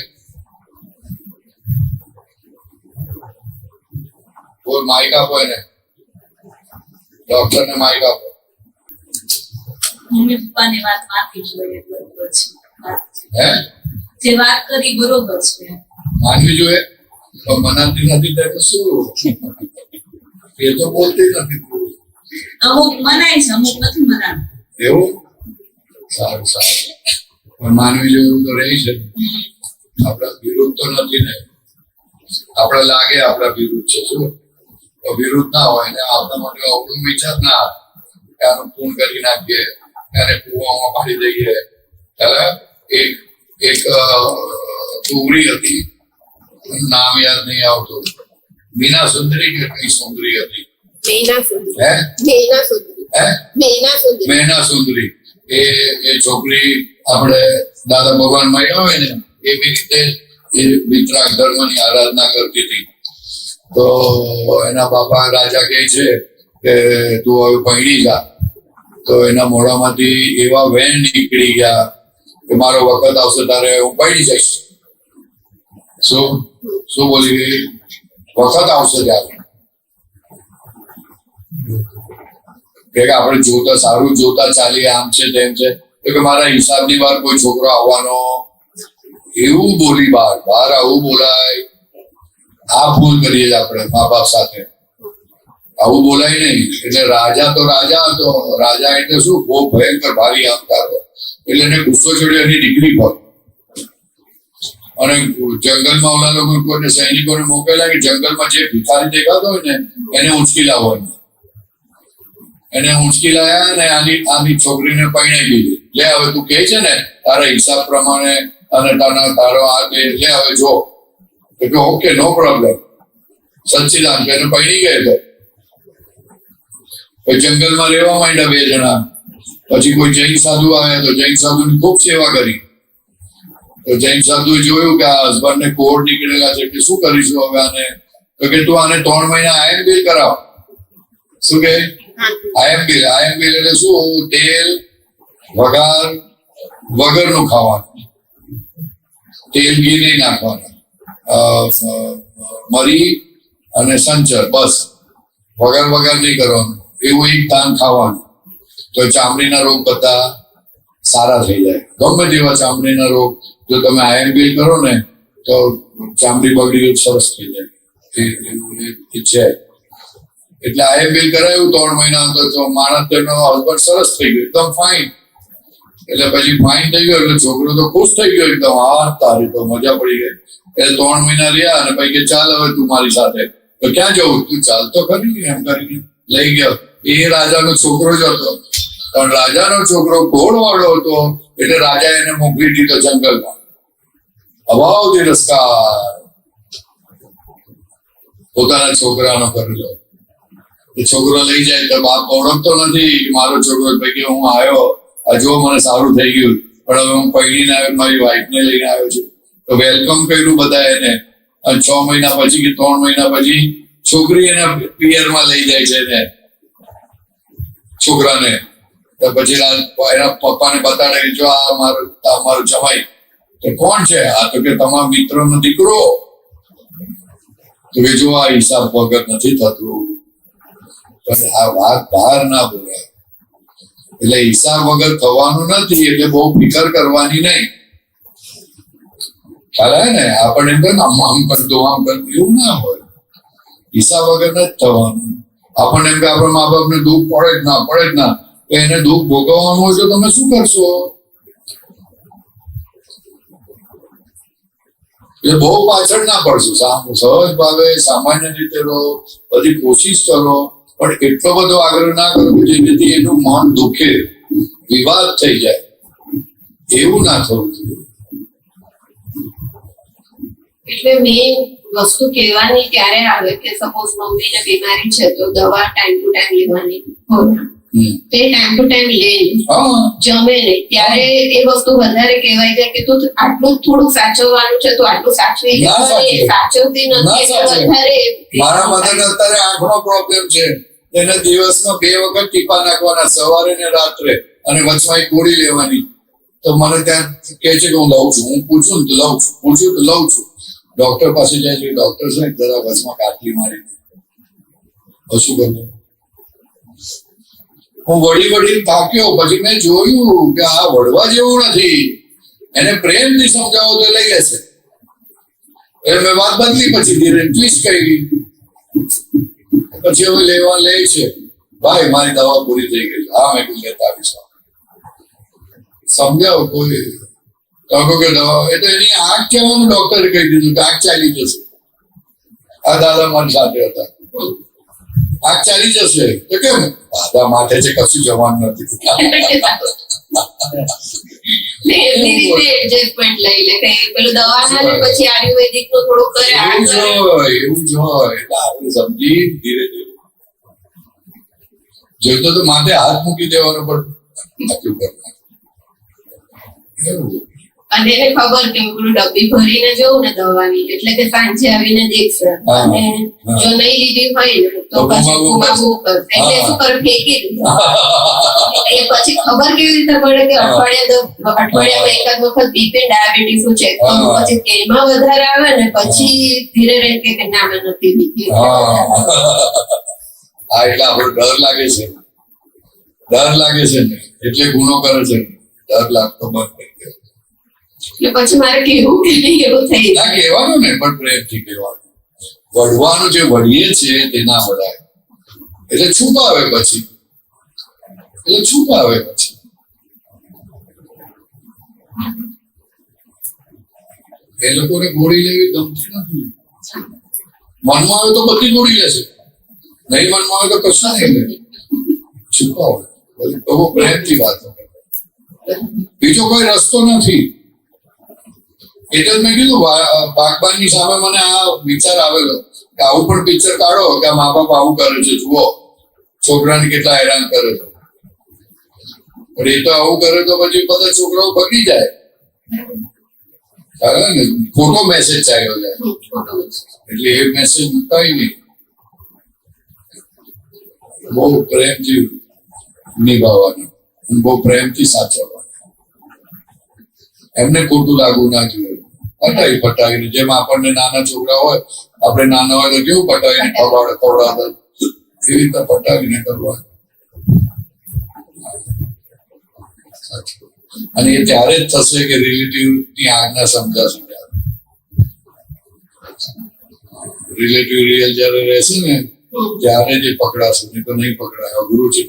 બોલ, માઇક આપો એને, ડોક્ટર ને માઇક આપો. મમ્મી પપ્પાની વાત માનવી જોઈએ, બરોબર છે. હે, જે વાત કરી બરોબર છે. માનવી જોઈએ, પણ મનાતી નથી તો શું? એ તો બોલતી નથી. અમુક મનાય છે, અમુક નથી મનાતું. એવું? સારું સારું. પણ માનવી જોઈએ તો રહી છે. આપણા વિરુદ્ધ તો નથી ને. આપણે લાગે આપણા વિરુદ્ધ છે, શું? તો વિરુદ્ધ ના હોય ને, આપણા માટે અવળું વિચાર ના આવે. આનું પૂર્ણ કરી નાખીએ, એને કુવામાં પાડી દઈએ. એક ટુકડી હતી, નામ યાદ નહીં આવતું. મીના સુંદરી કે કઈ સુંદરી હતી? મહેના સુંદરી. એ છોકરી આપણે દાદા ભગવાન માં આવે ને, એવી રીતે એ વિતરાગ ધર્મની આરાધના કરતી હતી. તો એના બાપા રાજા કહે છે કે તું હવે ભણી જા. તો એના મોઢામાંથી એવા વેણ નીકળી ગયા કે મારો વખત આવશે તારે હું ભણી જઈશ. શું બોલી ગઈ? વખત આવશે ત્યારે. કે આપણે જોતા સારું જોતા ચાલીએ, આમ છે તેમ છે, તો કે મારા હિસાબની વાર કોઈ છોકરો આવવાનો. એવું બોલી બહાર આવું બોલાય. આ ભૂલ કરીએ આપણે મા બાપ સાથે. આવું બોલાય નહીં. એટલે રાજા તો રાજા હતો. રાજા એટલે શું? બહુ ભયંકર ભારી અહંકાર હતો. એટલે એને ગુસ્સો ચડ્યો એની દીકરી પર. અને જંગલમાં ઓલા લોકો કોઈને સૈનિકોને મોકલેલા કે જંગલમાં જે ભિખારી દેખાતો હોય ને એને ઉંચકી લાવો. એને ઉંચકી લાયા ને આની છોકરીને પરણાઈ દીધી. લે હવે તું કહે છે ને તારા હિસાબ પ્રમાણે અને તારો આ કે લે હવે જો. એટલે ઓકે, નો પ્રોબ્લેમ. સચ્ચિદાન એને પરણી ગયેલો. જંગલમાં રહેવા માંડ્યા બે જણા. પછી કોઈ જૈન સાધુ આવ્યા તો જૈન સાધુની ખૂબ સેવા કરી. તો જૈન સાધુએ જોયું કે આ હસબન્ડને કોડ નીકળેલા છે, કે શું કરીશું હવે આને? તો કે તું આને 3 મહિના આયન કરાવ. શું કે આયન બિલ એટલે શું? તેલ વઘાર વગરનું ખાવાનું. તેલ ઘી નહીં નાખવાનું. મરી અને સંચર, બસ. વગર નહીં કરવાનું. એવું એક તાન ખાવાનું. તો ચામડીના રોગ બધા સારા થઈ જાય. ગમે તેવા ચામડીના રોગ જો તમે આયન કરો ને તો ચામડી બગડી સરસ થઈ જાય. એ છે. એટલે આયન કરાયું 3 મહિના તો માણસ તેનો હસબન્ડ સરસ થઈ ગયો, એકદમ ફાઇન. એટલે પછી ફાઇન થઈ ગયો એટલે છોકરો તો ખુશ થઈ ગયો એકદમ. હા, તારી તો મજા પડી ગઈ. એટલે 3 મહિના રહ્યા અને પછી કે ચાલ હવે તું મારી સાથે. તો ક્યાં જવું? તું ચાલ તો ખરી. એમ કરીને લઈ ગયો. એ રાજાનો છોકરો જ હતો, પણ રાજાનો છોકરો ઘોડવાળો હતો. એટલે રાજા એને મોકલી દીધો જંગલમાં. અભાવ તિરસ્કાર પોતાના છોકરાનો કરેલો. એ છોકરો લઈ જાય તો બાપ ઓળખતો નથી મારો છોકરો. પૈકી હું આવ્યો, જો મને સારું થઈ ગયું, પણ હવે હું પૈણીને આવ્યો, મારી વાઈફને લઈને આવ્યો છું. તો વેલકમ કર્યું બધા એને. અને 6 મહિના પછી કે 3 મહિના પછી છોકરી એના પિયરમાં લઈ જાય છે એને, છોકરાને. તો પછી એના પપ્પાને બતાડે કે જો આ મારો જમાઈ. તો કોણ છે? આ તો કે તમારા મિત્રનો દીકરો. તો કે જો આ હિસાબ વગર નથી થતું. પણ આ વાત બહાર ના બોલાય. એટલે હિસાબ વગર થવાનું નથી, એટલે બહુ ફિકર કરવાની નહીં. ખ્યાલ આવે ને? આપણને એમ કહે ને આમ કરતો આમ કરતો, એવું ના હોય. હિસાબ વગર નથી થવાનું. આપણને એમ કે આપણા મા બાપને દુઃખ પડે જ ના પડે જ ના, તો એને દુઃખ ભોગવવાનું હોય તો તમે શું કરશો? એટલે બહુ પાછળ ના પડશો. સહજ ભાવે સામાન્ય રીતે રહો, બધી કોશિશ કરો, પણ એટલો બધો આગ્રહ ના કરો કે જેથી એનું મન દુખે, વિવાદ થઈ જાય. એવું ના થવું જોઈએ. એટલે મેં વસ્તુ કહેવાની ત્યારે આવે કે સપોઝ મમ્મીને બીમારી છે તો દવા ટાઈમ ટુ ટાઈમ લેવાની હોય, તે ટાઈમ ટુ ટાઈમ લે, જમે નહીં, ત્યારે એ વસ્તુ વધારે કહેવાય છે કે તું આટલું થોડું સાચવવાનું છે તો આટલું સાચવી લે. સાચવતી નથી એટલે વધારે. મારા મદદ અત્યારે આંખનો પ્રોબ્લેમ છે, એને દિવસમાં 2 વખત ટીપા નાખવાના, સવારે ને રાત્રે, અને વચમાં એક ગોળી લેવાની. તો મને ત્યાં કહે છે કે હું લઉં છું, હું પૂછું તો લઉં છું, પૂછું તો લઉં છું. ડોક્ટર પાસે જાય છે, ડોક્ટર છે જરા વચમાં કાટલી મારી, શું કરું? હું વળી થાક્યો. પછી મેં જોયું કે આ વળવા જેવું નથી, એને પ્રેમથી સમજાવો તો લઈ લેશે. એટલે મેં વાત બદલી, પછી ધીરે ટ્વિસ્ટ કરી. પછી હવે લેવા લે છે, ભાઈ મારી દવા પૂરી થઈ ગઈ. હા, મેં કીધું લેતા આવીશ. સમજાવો કોઈ કે દવા, એટલે એની આંખ કહેવાનું ડોક્ટરે કહી દીધું કે આંખ ચાલી જશે. આ દાદા મારી સાથે હતા, આંખ ચાલી જશે. તો કેમ? દાદા માથે છે, કશું જવાનું નથી. એમની રીતે એડજસ્ટમેન્ટ લઈ લે કે પેલું દવા ના લે પછી આયુર્વેદિક નું થોડું કરે. એવું જ હોય. એટલે આપણે સમજી ધીરે ધીરે જોઈતો તો માથે હાથ મૂકી દેવાનો, પણ નક્કી કરવાનું. અને એને ખબર કે પેલું ડબ્બી ભરીને જવું ને દવાની, એટલે કે સાંજે આવીને દેખશે, અને જો નહીં લીધી હોય ને તો પછી ગુમાગું કરશે. એટલે શું કરે? ફેંકી દીધું. એ પછી ખબર કેવી રીતે પડે કે અઠવાડિયામાં એકાદ વખત બીપી ડાયાબિટીસ નું ચેક કરવું, પછી તેમાં વધારે આવે ને પછી ધીરે રહે કે ના મેં નથી લીધી. હા, એટલે આપણો ડર લાગે છે ને, એટલે ગુનો કરે છે. ડર લાગતો બંધ કરી દે. એટલે પછી મારે કેવું કે નહીં એવું થઈ ના કહેવાનું ને, પણ પ્રેમથી કહેવાનું. વઢવાનું જે વઢીએ છે તે ના વઢાય. એટલે છુપાવે પછી. એ લોકોને ગોળી લેવી ગમતી નથી. મનમાં આવે તો બધી ગોળી લેશે, નહીં મનમાં આવે તો કશું નહીં લે. છુપાવે. બહુ પ્રેમથી વાતો કરે. બીજો કોઈ રસ્તો નથી. એટલે મેં કીધું બાગબાનની સામે મને આ વિચાર આવેલો કે આવું પણ પિક્ચર કાઢો કે મા બાપ આવું કરે છે, જુઓ છોકરાને કેટલા હેરાન કરે છે. પણ એ તો આવું કરે તો પછી બધા છોકરાઓ ભગી જાય. ને ખોટો મેસેજ ચાલ્યો જાય. એટલે એ મેસેજ મુકાય નહીં. બહુ પ્રેમથી નિભાવવાનું, બહુ પ્રેમથી સાચવવાનું. એમને ખોટું લાગવું ના જોઈએ. પટાવીને, જેમ આપણને નાના છોકરા હોય, આપણે નાના હોય તો કેવું પટાવીને ખવડાવતા, એવી રીતે પટાવીને કરવાનું. અને એ ત્યારે જ થશે કે રિલેટિવ ની આજ્ઞા સમજાશે. રિલેટિવ રિયલ જયારે રહેશે ને ત્યારે જ પકડાશે, નહીં તો નહીં પકડાય. અઘરું છે.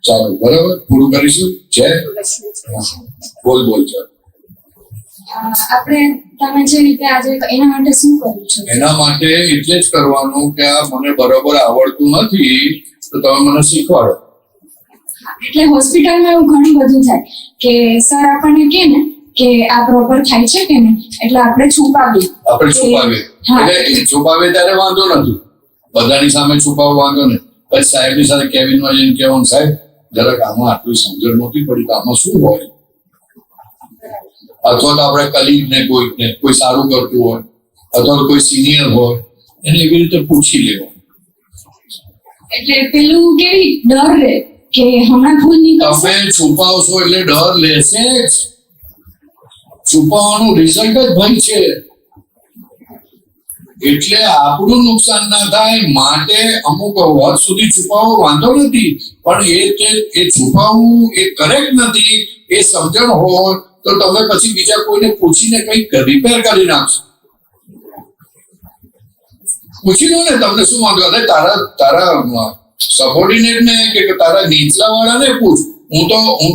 ચાલો, બરાબર, પૂરું કરીશું. જય બોલ ચાલો. આપણે તમે જે રીતે આજે એના માટે શું કર્યું છે? એના માટે એટલે જ કરવાનું કે આ મને બરોબર આવડતું નથી, તો તમે મને શીખવાડો. એટલે હોસ્પિટલમાં એવું ઘણું બધું થાય કે સર આપણને કહે ને કે આ પ્રોપર થાય છે કે નહીં, એટલે આપણે છુપાવીએ. એટલે છુપાવે ત્યારે વાંધો નથી, બધાની સામે છુપાવવો વાંધો નહીં. પછી સાહેબની સાથે કેબિનમાં જઈને કહેવાનું, સાહેબ જરાક આમાં આટલું સમજણ નહોતી પડી કે આમાં શું હોય. અથવા તો આપણે કલીગને કોઈ સારું કરતું હોય, અથવા તો કોઈ સિનિયર હોય, એને એવી રીતે પૂછી લેવાનું. એટલે પેલું કેવી ડર રહે કે હમણાં ભૂલ નહીં તમે છુપાવશો એટલે ડર લેશે જ. છુપાવવાનું રિઝલ્ટ જ ભય છે. એટલે આપણું નુકસાન ના થાય માટે અમુક હદ સુધી છુપાવવો વાંધો નથી, પણ એ છુપાવવું એ કરેક્ટ નથી એ સમજણ હોય તો તમે પછી બીજા કોઈને પૂછીને કંઈક રિપેર કરી નાખશો. પૂછી લો ને, તમને શું વાંધો? અરે તારા સબોર્ડિનેટ ને કે તારા નીચલા વાળા ને પૂછ. હું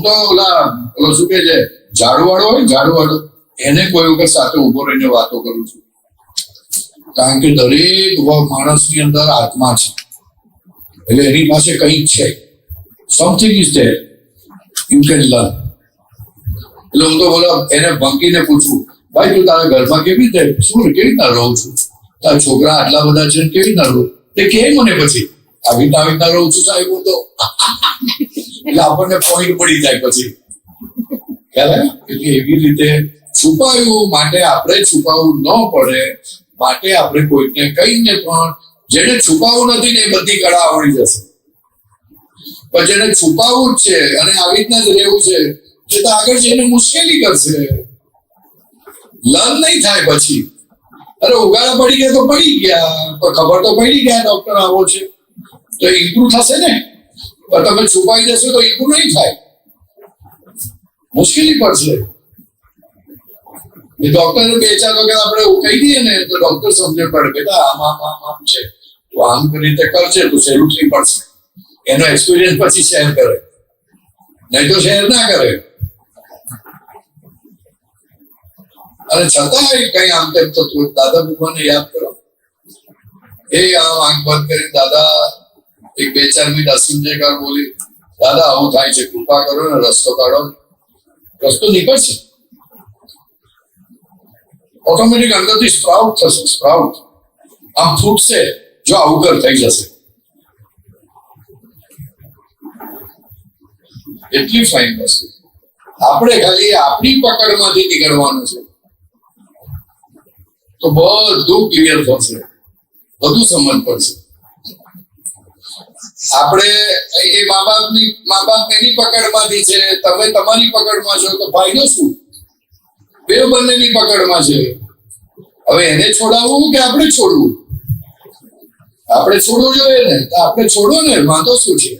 તો ઓલો શું કે છે ઝાડુ વાળો એને કોઈ વખત સાથે ઉભો રહીને વાતો કરું છું. કારણ કે દરેક માણસની અંદર આત્મા છે, એટલે એની પાસે કંઈક છે, something is there, you can learn. એટલે હું તો બોલો એને ભંકીને પૂછું, ભાઈ તું તારા ઘરમાં કેવી રીતના રહું છું, તારા છોકરા આટલા બધા છે કેવી રીતના રહું? તે કે મને પછી આવી રીતના રહું છું સાહેબ હું તો. એટલે આપણને પોઈન્ટ પડી જાય પછી. એટલે એવી રીતે છુપાયું માટે આપણે છુપાવવું ન પડે માટે આપણે કોઈને કહીને પણ જેને છુપાવવું નથી ને એ બધી કળા આવડી જશે. પણ જેને છુપાવવું જ છે અને આવી રીતના જ રહેવું છે એ તો આગળ જઈને મુશ્કેલી કરશે, લર્ન નહીં થાય પછી. અરે ઉગાડા પડી ગયા તો પડી ગયા, પણ ખબર તો પડી ગયા ડોક્ટર આવો છે તો ઇમ્પ્રુવ થશે ને. પણ તમે છુપાઈ જશો તો ઇમ્પ્રુવ નહીં થાય, મુશ્કેલી પડશે. એ ડોક્ટર 2-4 વખત આપણે કહી દઈએ ને તો ડોક્ટર સમજે પડે બેટા આમ છે તો આમ રીતે કરશે તો સહેલું થઈ પડશે. એનો એક્સપિરિયન્સ પછી શેર કરે, નહીં તો શેર ના કરે. અને છતાં કઈ આમ તેમ થતું દાદા ભગવાનને યાદ કરો, એ આમ આંખ બંધ કરી દાદા 1-2-4 મિનિટ અસંજયકાર બોલી, દાદા આવું થાય છે કૃપા કરો ને રસ્તો કાઢો. રસ્તો નીકળશે ઓટોમેટિક, અંદરથી સ્પ્રાઉટ થશે, સ્પ્રાઉટ આમ ફૂટશે જો આવું કર થઈ જશે. એટલી ફાઇન વસ્તુ. આપણે ખાલી આપણી પકડમાંથી નીકળવાનું છે તો બધું ક્લિયર થશે, બધું સમજ પડશે. આપણે એ મા બાપ એની પકડમાંથી છે, તમે તમારી પકડમાં છો તો ફાયદો શું? બે બંનેની પકડમાં છે. હવે એને છોડાવવું કે આપણે છોડવું? આપણે છોડવું જોઈએ ને, તો આપણે છોડો ને, વાંધો શું છે?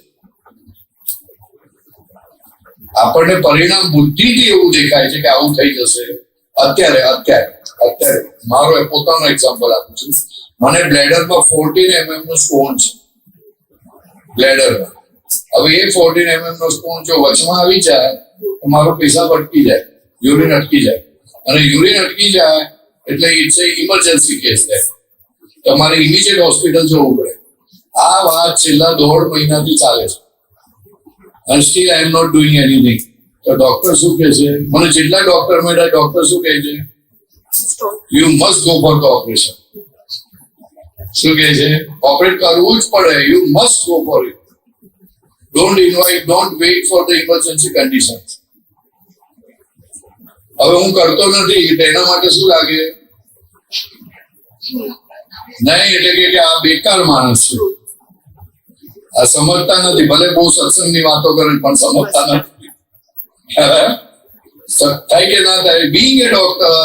આપણને પરિણામ બુદ્ધિથી એવું દેખાય છે કે આવું થઈ જશે. અત્યારે મારો પોતાનો એક્ઝામ્પલ આપું છું. મને બ્લેડરમાં 14 mm નો સ્ટોન છે બ્લેડરમાં. હવે એ 14 mm નો સ્ટોન જો વચમાં આવી જાય તો મારો પેશાબ અટકી જાય, યુરિન અટકી જાય, અને યુરિન અટકી જાય એટલે ઇટ્સ એ ઇમરજન્સી કેસ છે, તમારે ઇમિડિયેટ હોસ્પિટલ જવું પડે. આ વાત છેલ્લા 1.5 મહિનાથી ચાલે છે and still I am not doing anything. તો ડોક્ટર શું કહે છે, મને જેટલા ડોક્ટર મળ્યા ડોક્ટર શું કહે છે, you must go for the operation. શું કહે છે, ઓપરેટ કરવું જ પડે, you must go for it. Don't weight for the emergency condition. હવે હું કરતો નથી એના માટે શું લાગે નહીં, એટલે કે આ બેકાર માણસ છે, આ સમજતા નથી. ભલે બહુ સત્સંગની વાતો કરે પણ સમજતા નથી. થાય કે ના થાય, being a doctor,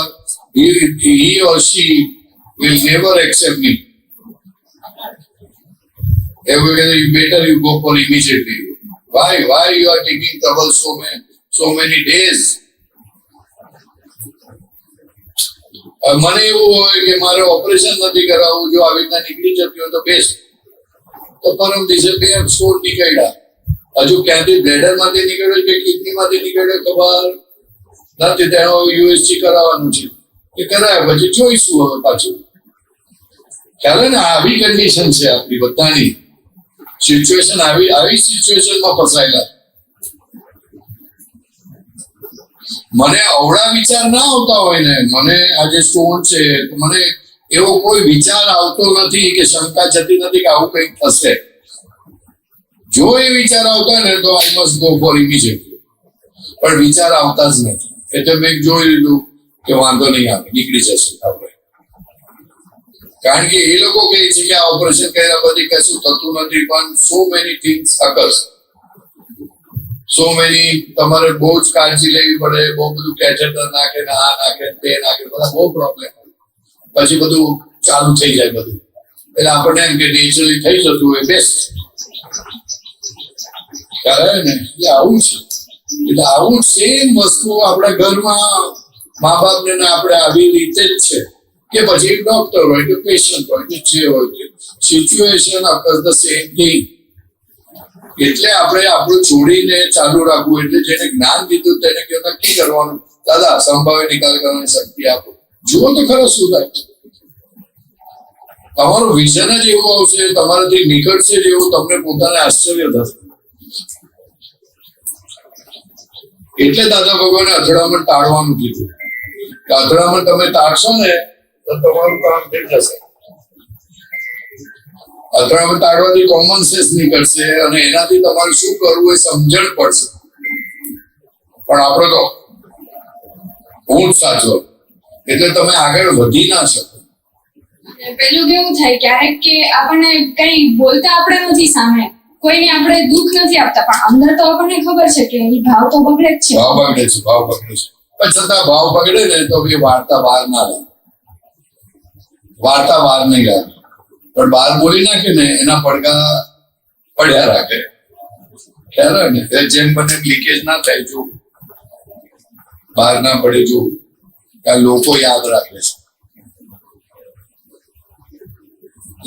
he or she will never accept me. Better you go for immediately. Why you are taking trouble so many days? મને એવું હોય કે મારે ઓપરેશન નથી કરાવવું, જો આવી રીતના નીકળી જતી હોય તો બેસ્ટ. તો પરમ દિવસે 2 સ્ટોન નીકળ્યા, હજુ ક્યાંથી બ્લેડર માંથી નીકળ્યો કે કિડની માંથી નીકળ્યો ખબર નથી. તેનો યુએસજી કરાવવાનું છે, એ કરાય પછી જોઈશું હવે પાછું. ખ્યાલ ને આવી કન્ડિશન છે આપણી બધાની. સિચ્યુએશન આવી સિચ્યુએશનમાં ફસાયેલા. મને અવળા વિચાર ના આવતા હોય ને, મને આજે સ્ટોન છે તો મને એવો કોઈ વિચાર આવતો નથી કે શંકા જતી નથી કે આવું કંઈક થશે. જો એ વિચાર આવતા ને તો I must go for immediately, પણ વિચાર આવતા જ નથી. એટલે મેં જોઈ લીધું કે વાંધો નહીં આવે, નીકળી જશે આપણે. કારણ કે એ લોકો કહે છે કે આ ઓપરેશન કર્યા પછી કશું થતું નથી, પણ so many things occurs. So many તમારે બહુ જ કાળજી લેવી પડે, બહુ બધું કેથેટર નાખે ને આ નાખે તે નાખે, બધા બહુ પ્રોબ્લેમ. પછી બધું ચાલુ થઈ જાય બધું. એટલે આપણને એમ કે નેચરલી થઈ જતું હોય બેસ્ટ. ખ્યાલ ને એટલે આવું છે. એટલે આવું સેમ વસ્તુ આપણા ઘરમાં મા બાપને આપણે આવી રીતે જ છે કે પછી ડોક્ટર હોય કે પેશન્ટ હોય કે જે હોય કે situation occurs the same thing. એટલે આપણે આપણું છોડીને ચાલુ રાખવું. એટલે જેને જ્ઞાન દીધું તેને કે નક્કી કરવાનું, દાદા સંભાવે નિકાલ કરવાની શક્તિ આપો. જુઓ તો ખરો શું થાય. તમારું વિઝન જ એવું આવશે, તમારાથી નીકળશે જ એવું, તમને પોતાને આશ્ચર્ય થશે. એટલે દાદા ભગવાને અથડામણ ટાળવાનું કીધું કે અથડામણ તમે ટાળશો ને તો તમારું કામ થઈ જશે. અથડામણ ટાળવાથી કોમન સેન્સ નીકળશે અને એનાથી તમારે શું કરવું એ સમજણ પડશે. પણ આપણો તો ઊંટ સાચો એટલે તમે આગળ વધી ના શકો. પેલું કેવું થાય ક્યારેક કે આપણને કઈ બોલતા આપણે નથી સામે, કોઈને આપણે દુઃખ નથી આપતા, પણ અંદર તો આપણને ખબર છે કે એ ભાવ તો બગડે જ છે. ભાવ બગડે છે, ભાવ બગડે છે. પણ છતાં ભાવ બગડે ને તો એ વાર્તા બહાર ના લાગે. વાર્તા બહાર નહીં લાગે, પણ બહાર બોલી નાખે ને એના પડઘા પડ્યા રાખે. ખ્યાલ હોય ને જેમ બને લીકેજ ના થાય. જો બહાર ના પડે, જો લોકો યાદ રાખે છે.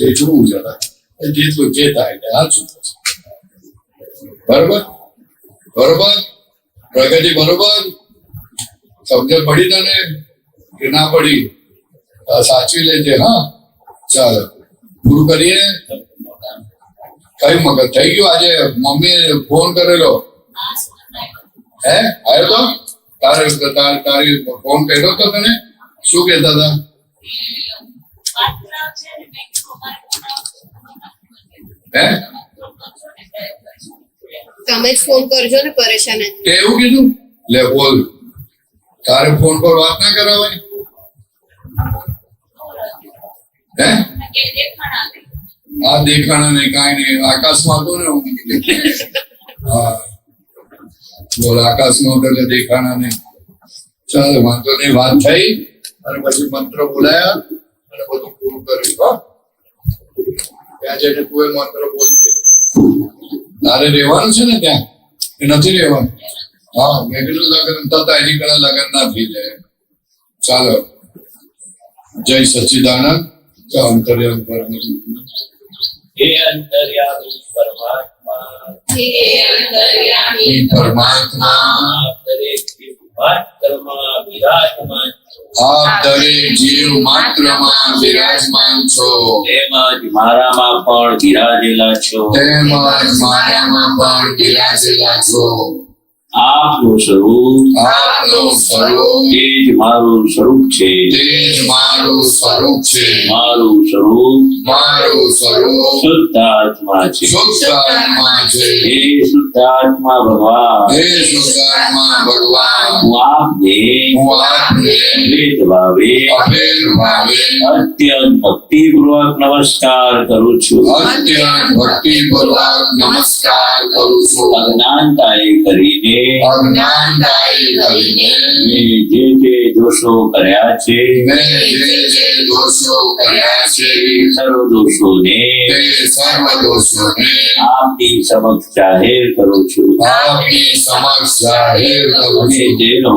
એ જોવું જરા જેટલું જે થાય એટલે સાચું થશે. બરોબર બરોબર પ્રગતિ બરોબર. સમજણ પડી તને કે ના પડી? સાચવી લેજે. હા ચાલો પૂરું કરીએ. કઈ મગજ થઈ ગયું? આજે મમ્મીએ ફોન કરેલો હે? આવ્યો તો તારી ફોન કર્યો તો તને? શું કહેતા હતા? હે તમે જ ફોન કરજો ને પરેશાન. એવું કીધું? લે બોલ. તારે ફોન પર વાત ના કરાવાય? હે આ દેખાણા નહીં, કાંઈ નહીં. આકાશમાં હતો ને હું. હા બોલ. આકાશમાં હતો એટલે દેખાણા નહીં. ચાલો વાંધો નહીં. વાત થઈ અને પછી મંત્ર બોલાયા અને બધું પૂરું કર્યું. ત્યાં જઈને કોઈ મંત્ર બોલશે. તારે રહેવાનું છે ને ત્યાં કે નથી રહેવાનું? હા મેં કીધું લગ્ન થતા એની કડા લગ્ન ના થઈ જાય. ચાલો જય સચ્ચિદાનંદ. અંતર્યામી પરમાત્મા. હે અંતર્યામી પરમાત્મા, હે અંતર્યામી પરમાત્મા, આપ દરેક જીવ માત્રમાં બિરાજમાન છો. આપ દરેક જીવ માત્રમાં બિરાજમાન છો. તેમજ મારામાં પણ બિરાજેલા છો. તેમજ મારામાં પણ બિરાજેલા છો. આપનું સ્વરૂપ, આપનું સ્વરૂપ તે જ મારું સ્વરૂપ છે. તે જ મારું સ્વરૂપ છે. મારું સ્વરૂપ મારું સ્વરૂપ શુદ્ધ આત્મા છે. શુદ્ધ આત્મા છે. હે શુદ્ધ આત્મા ભગવાન, હે શુદ્ધ આત્મા ભગવાન, હું આપને હું આપને દ્વૈત ભાવે અભેદ ભાવે અત્યંત ભક્તિપૂર્વક નમસ્કાર કરું છું. અત્યંત ભક્તિપૂર્વક નમસ્કાર કરું છું. અજ્ઞાનતાએ કરીને અજ્ઞાનતાએ કરીને મેં જે દોષો કર્યા છે મેં જે દોષો કર્યા છે સર્વ દોષોને તે સર્વ દોષોને આપની સમક્ષ જાહેર કરું છું. આપની સમક્ષ જાહેર કરું અને છું. તેનો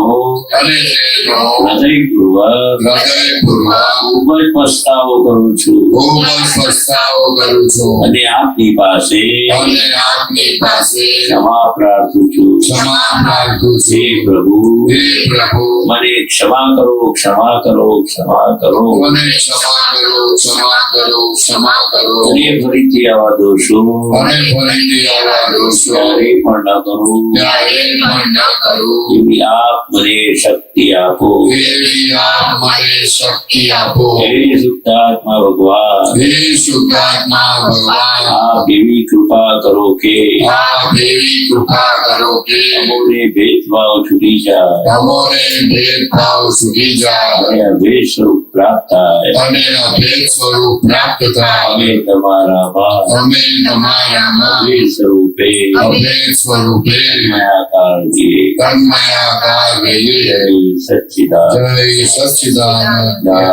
અને તેનો હૃદયપૂર્વક હૃદયપૂર્વક ખૂબ જ પસ્તાવો કરું છું. ખૂબ જ પસ્તાવો કરું છું. અને આપની પાસે અને આપની પાસે ક્ષમા પ્રાર્થું છું. ક્ષમા પ્રાર્થું હે છું. પ્રભુ, હે પ્રભુ મને ક્ષમા કરો, ક્ષમા કરો, ક્ષમા કરો. મને ક્ષમા કરો, ક્ષમા કરો, ક્ષમા કરો. અને ફરીથી આવા દોષો અને ફરીથી આવા દોષો ક્યારે પણ ન કરું. ક્યારે પણ ન કરું. એવી આપ મને શક્તિ આપો. એવી આપ મને શક્તિ આપો. હે શુદ્ધાત્મા ભગવાન, હે શુદ્ધાત્મા ભગવાન, આપ એવી કૃપા કરો કે આપ એવી કૃપા કરો કે અમોને ભેદભાવ છૂટી જાય અમોને ભેદભાવ છૂટી જાય અને અભેદ સ્વરૂપ પ્રાપ્ત થાય. અને અભેદ સ્વરૂપ પ્રાપ્ત થાય. અમે તમારામાં અમે તમારામાં અભેદ સ્વરૂપે અભેદ સ્વરૂપે તન્મયાકાર છીએ. તન્મયાકાર રહીએ. જય સચ્ચિદાનંદ. જય સચ્ચિદાનંદ. જય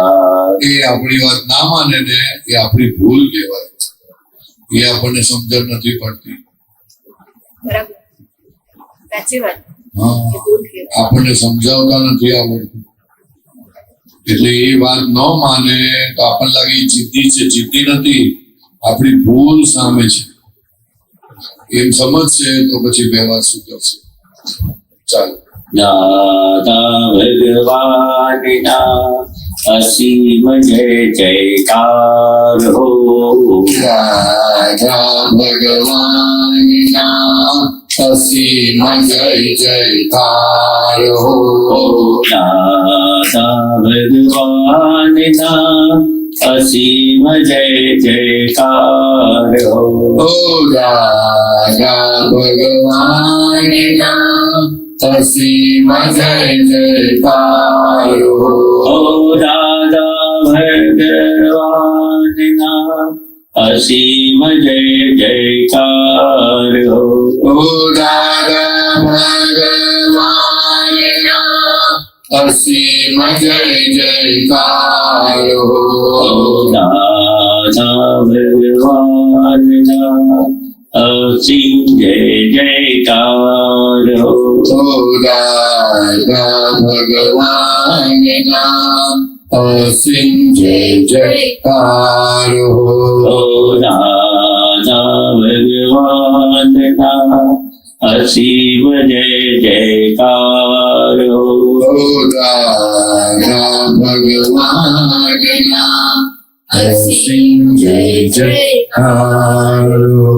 એ આપણી વાત ના માને ને એ આપણી ભૂલ કહેવાય. એ આપણને સમજણ નથી પડતી. બરાબર, સાચી વાત. હા, આપણને સમજાવતા નથી આવડતું. એટલે એ વાત ન માને તો આપણને લાગે એ જિદ્દી છે. જિદ્દી નથી, આપણી ભૂલ સામે છે. એમ સમજશે તો પછી બે વાત શું કરશે. ચાલો. દાદા ભગવાનના અસીમ જય જયકાર હો. રાજા ભગવાનના અસીમ જય જયકાર હો. દાદા ભગવાનના અસીમ જય જયકાર હો. ઓ રાજા ભગવાનના અસીમ જય જયકાર હો. ઓ દાદા ભગવાનના અસીમ જય જયકાર હો. ઓ દાદા ભગવાનના અસીમ જય જયકાર હો. દાદા ભગવાનના અસીમ જય જયકાર હો. ઓ દાદા ભગવાનના અસીમ જય જયકાર હો. ઓ દાદા ભગવાનના અસીમ જય જયકાર હો. ઓ દાદા ભગવાનના અસીમ જય જયકાર હો.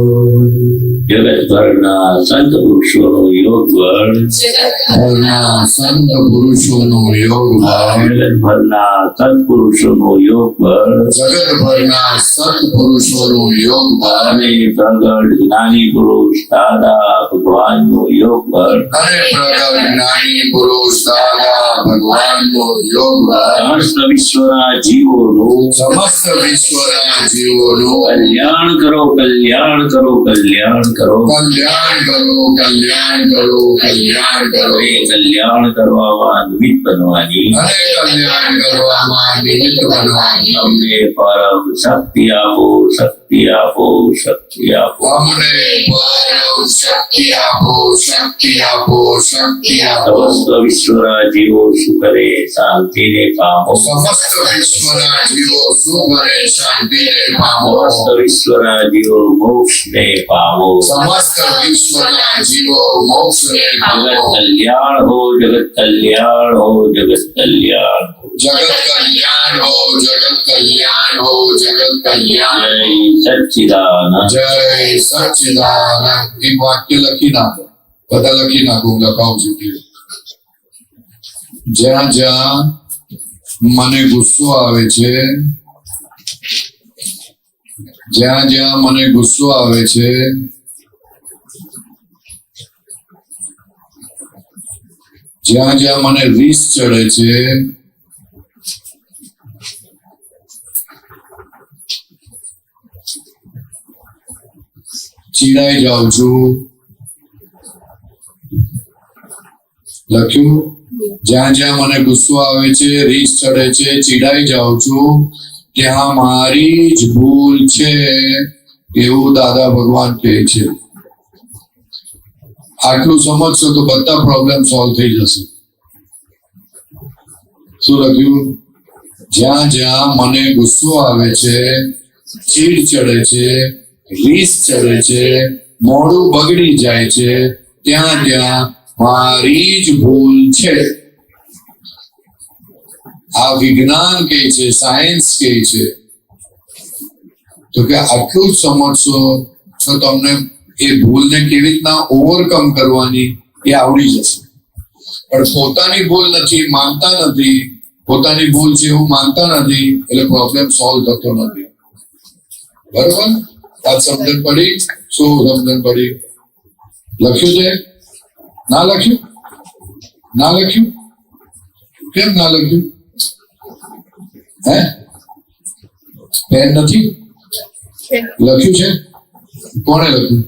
જગતભરના સંત પુરુષોનો યોગ બળ, જગતભરના સંત પુરુષોનો યોગ બળ, જગતભરના સત્પુરુષોનો યોગ બળ જગતભરના સત્પુરુષોનો યોગ બળ અને પ્રગટ જ્ઞાની પુરુષ દાદા ભગવાનનો યોગ બળ અને પ્રગટ જ્ઞાની પુરુષ દાદા ભગવાનનો યોગ બળ સમસ્ત વિશ્વના જીવોનું સમસ્ત વિશ્વના જીવોનું કલ્યાણ કરો, કલ્યાણ કરો, કલ્યાણ કરો. કલ્યાણ કરો, કલ્યાણ કરો, કલ્યાણ કરો એ કલ્યાણ કરવામાં નિમિત્ત બનવાની અને કલ્યાણ કરવામાં નિમિત્ત બનવાની અમને પરમ શક્તિ આપો, શક્તિ આપો, શક્તિ આપો. અમને પરમ શક્તિ આપો, શક્તિ આપો, શક્તિ આપો. સમસ્ત વિશ્વના જીવો સુખરે શાંતિને પામો, સમસ્ત વિશ્વના જીવો સુખ અને શાંતિને પામો. સમસ્ત વિશ્વના જીવો મોક્ષને પામો. સમસ્ત વિશ્વના જીવો મોક્ષને જગત પામો. કલ્યાણ હો, જગત કલ્યાણ હો, જગત કલ્યાણ હો. જગત કલ્યાણ હો, જગત કલ્યાણ હો, જગત કલ્યાણ. જય સચ્ચિદાનંદ. જય સચ્ચિદાનંદ. એક વાક્ય લખી નાખો, બધા લખી નાખો, હું લખાવું છું. જ્યાં જ્યાં મને ગુસ્સો આવે છે, જ્યાં જ્યાં મને ગુસ્સો આવે છે, જ્યાં જ્યાં મને રીસ ચડે છે, ચીડાઈ જાઉં છું. લખ્યું? જ્યાં જ્યાં મને ગુસ્સો આવે છે, રીસ ચડે છે, ચીડાઈ જાઉં છું, ત્યાં મારી જ ભૂલ છે એવું દાદા ભગવાન કહે છે. આટલું સમજશો તો બધા પ્રોબ્લેમ સોલ્વ થઈ જશે. શું લખ્યું? જ્યાં જ્યાં મને ગુસ્સો આવે છે, ચીડ ચડે છે, રીસ ચડે છે, મોડું બગડી જાય છે, ત્યાં ત્યાં મારી જ ભૂલ છે. આ વિજ્ઞાન કહે છે, સાયન્સ કહે છે. તો કે આટલું જ સમજશો તો તમને એ ભૂલને કેવી રીતના ઓવરકમ કરવાની એ આવડી જશે. પણ પોતાની ભૂલ નથી, માનતા નથી, પોતાની ભૂલ છે એવું માનતા નથી, એટલે પ્રોબ્લેમ સોલ્વ થતો નથી. બરોબર? આ સમજણ પડી? શું સમજણ પડી? લખ્યું છે? ના લખ્યું? ના લખ્યું? કેમ ના લખ્યું? હે? પેન નથી? લખ્યું છે? કોણે લખ્યું?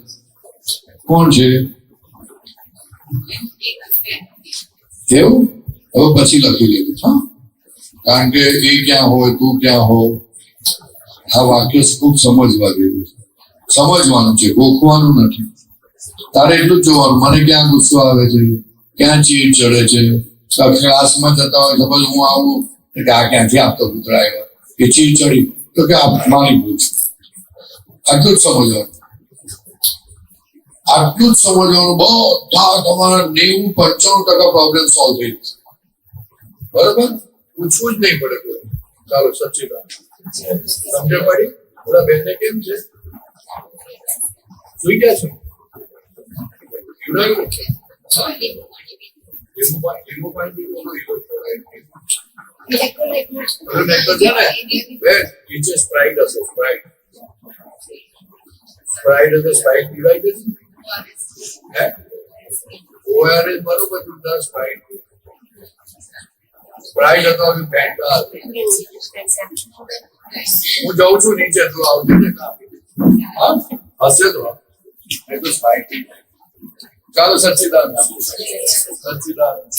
કોણ છે? એવું? હવે પછી લખી લેવું. હા, કારણ કે એ ક્યાં હોય તું ક્યાં હો આ વાક્ય ખૂબ સમજવા જેવું છે સમજવાનું છે ગોખવાનું નથી તારે એટલું જ જોવાનું મને ક્યાં ગુસ્સો આવે છે ક્યાં ચીડ ચડે છે ક્લાસમાં જતા હોય સપોઝ હું આવું કે આ ક્યાંથી આપતો પુત્ર આવ્યો કે ચીડ ચડી તો કે આ મારી ભૂલ છે આટલું જ સમજવાનું આટલું જ સમજવાનું બધા તમારા 90-95% પ્રોબ્લેમ સોલ્વ થઈ જશે બરાબર પૂછવું જ નહીં પડે કોઈ ચાલો સચ્ચી વાત સમજ પડી પૂરા બેનને કેમ છે સુઈ ગયા છો સ્પ્રાઇટ હશે સ્પ્રાઇટ સ્પ્રાઇટ પીવાય છે ORS બરોબર જુદા સ્પ્રાઇટ સ્પ્રાઇટ અથવા ફેન્ટા હું જાઉં છું નીચે તું આવજે ને હા હશે તો સ્પ્રાઇટ ચાલો સચ્ચિદાનંદ સચ્ચિદાનંદ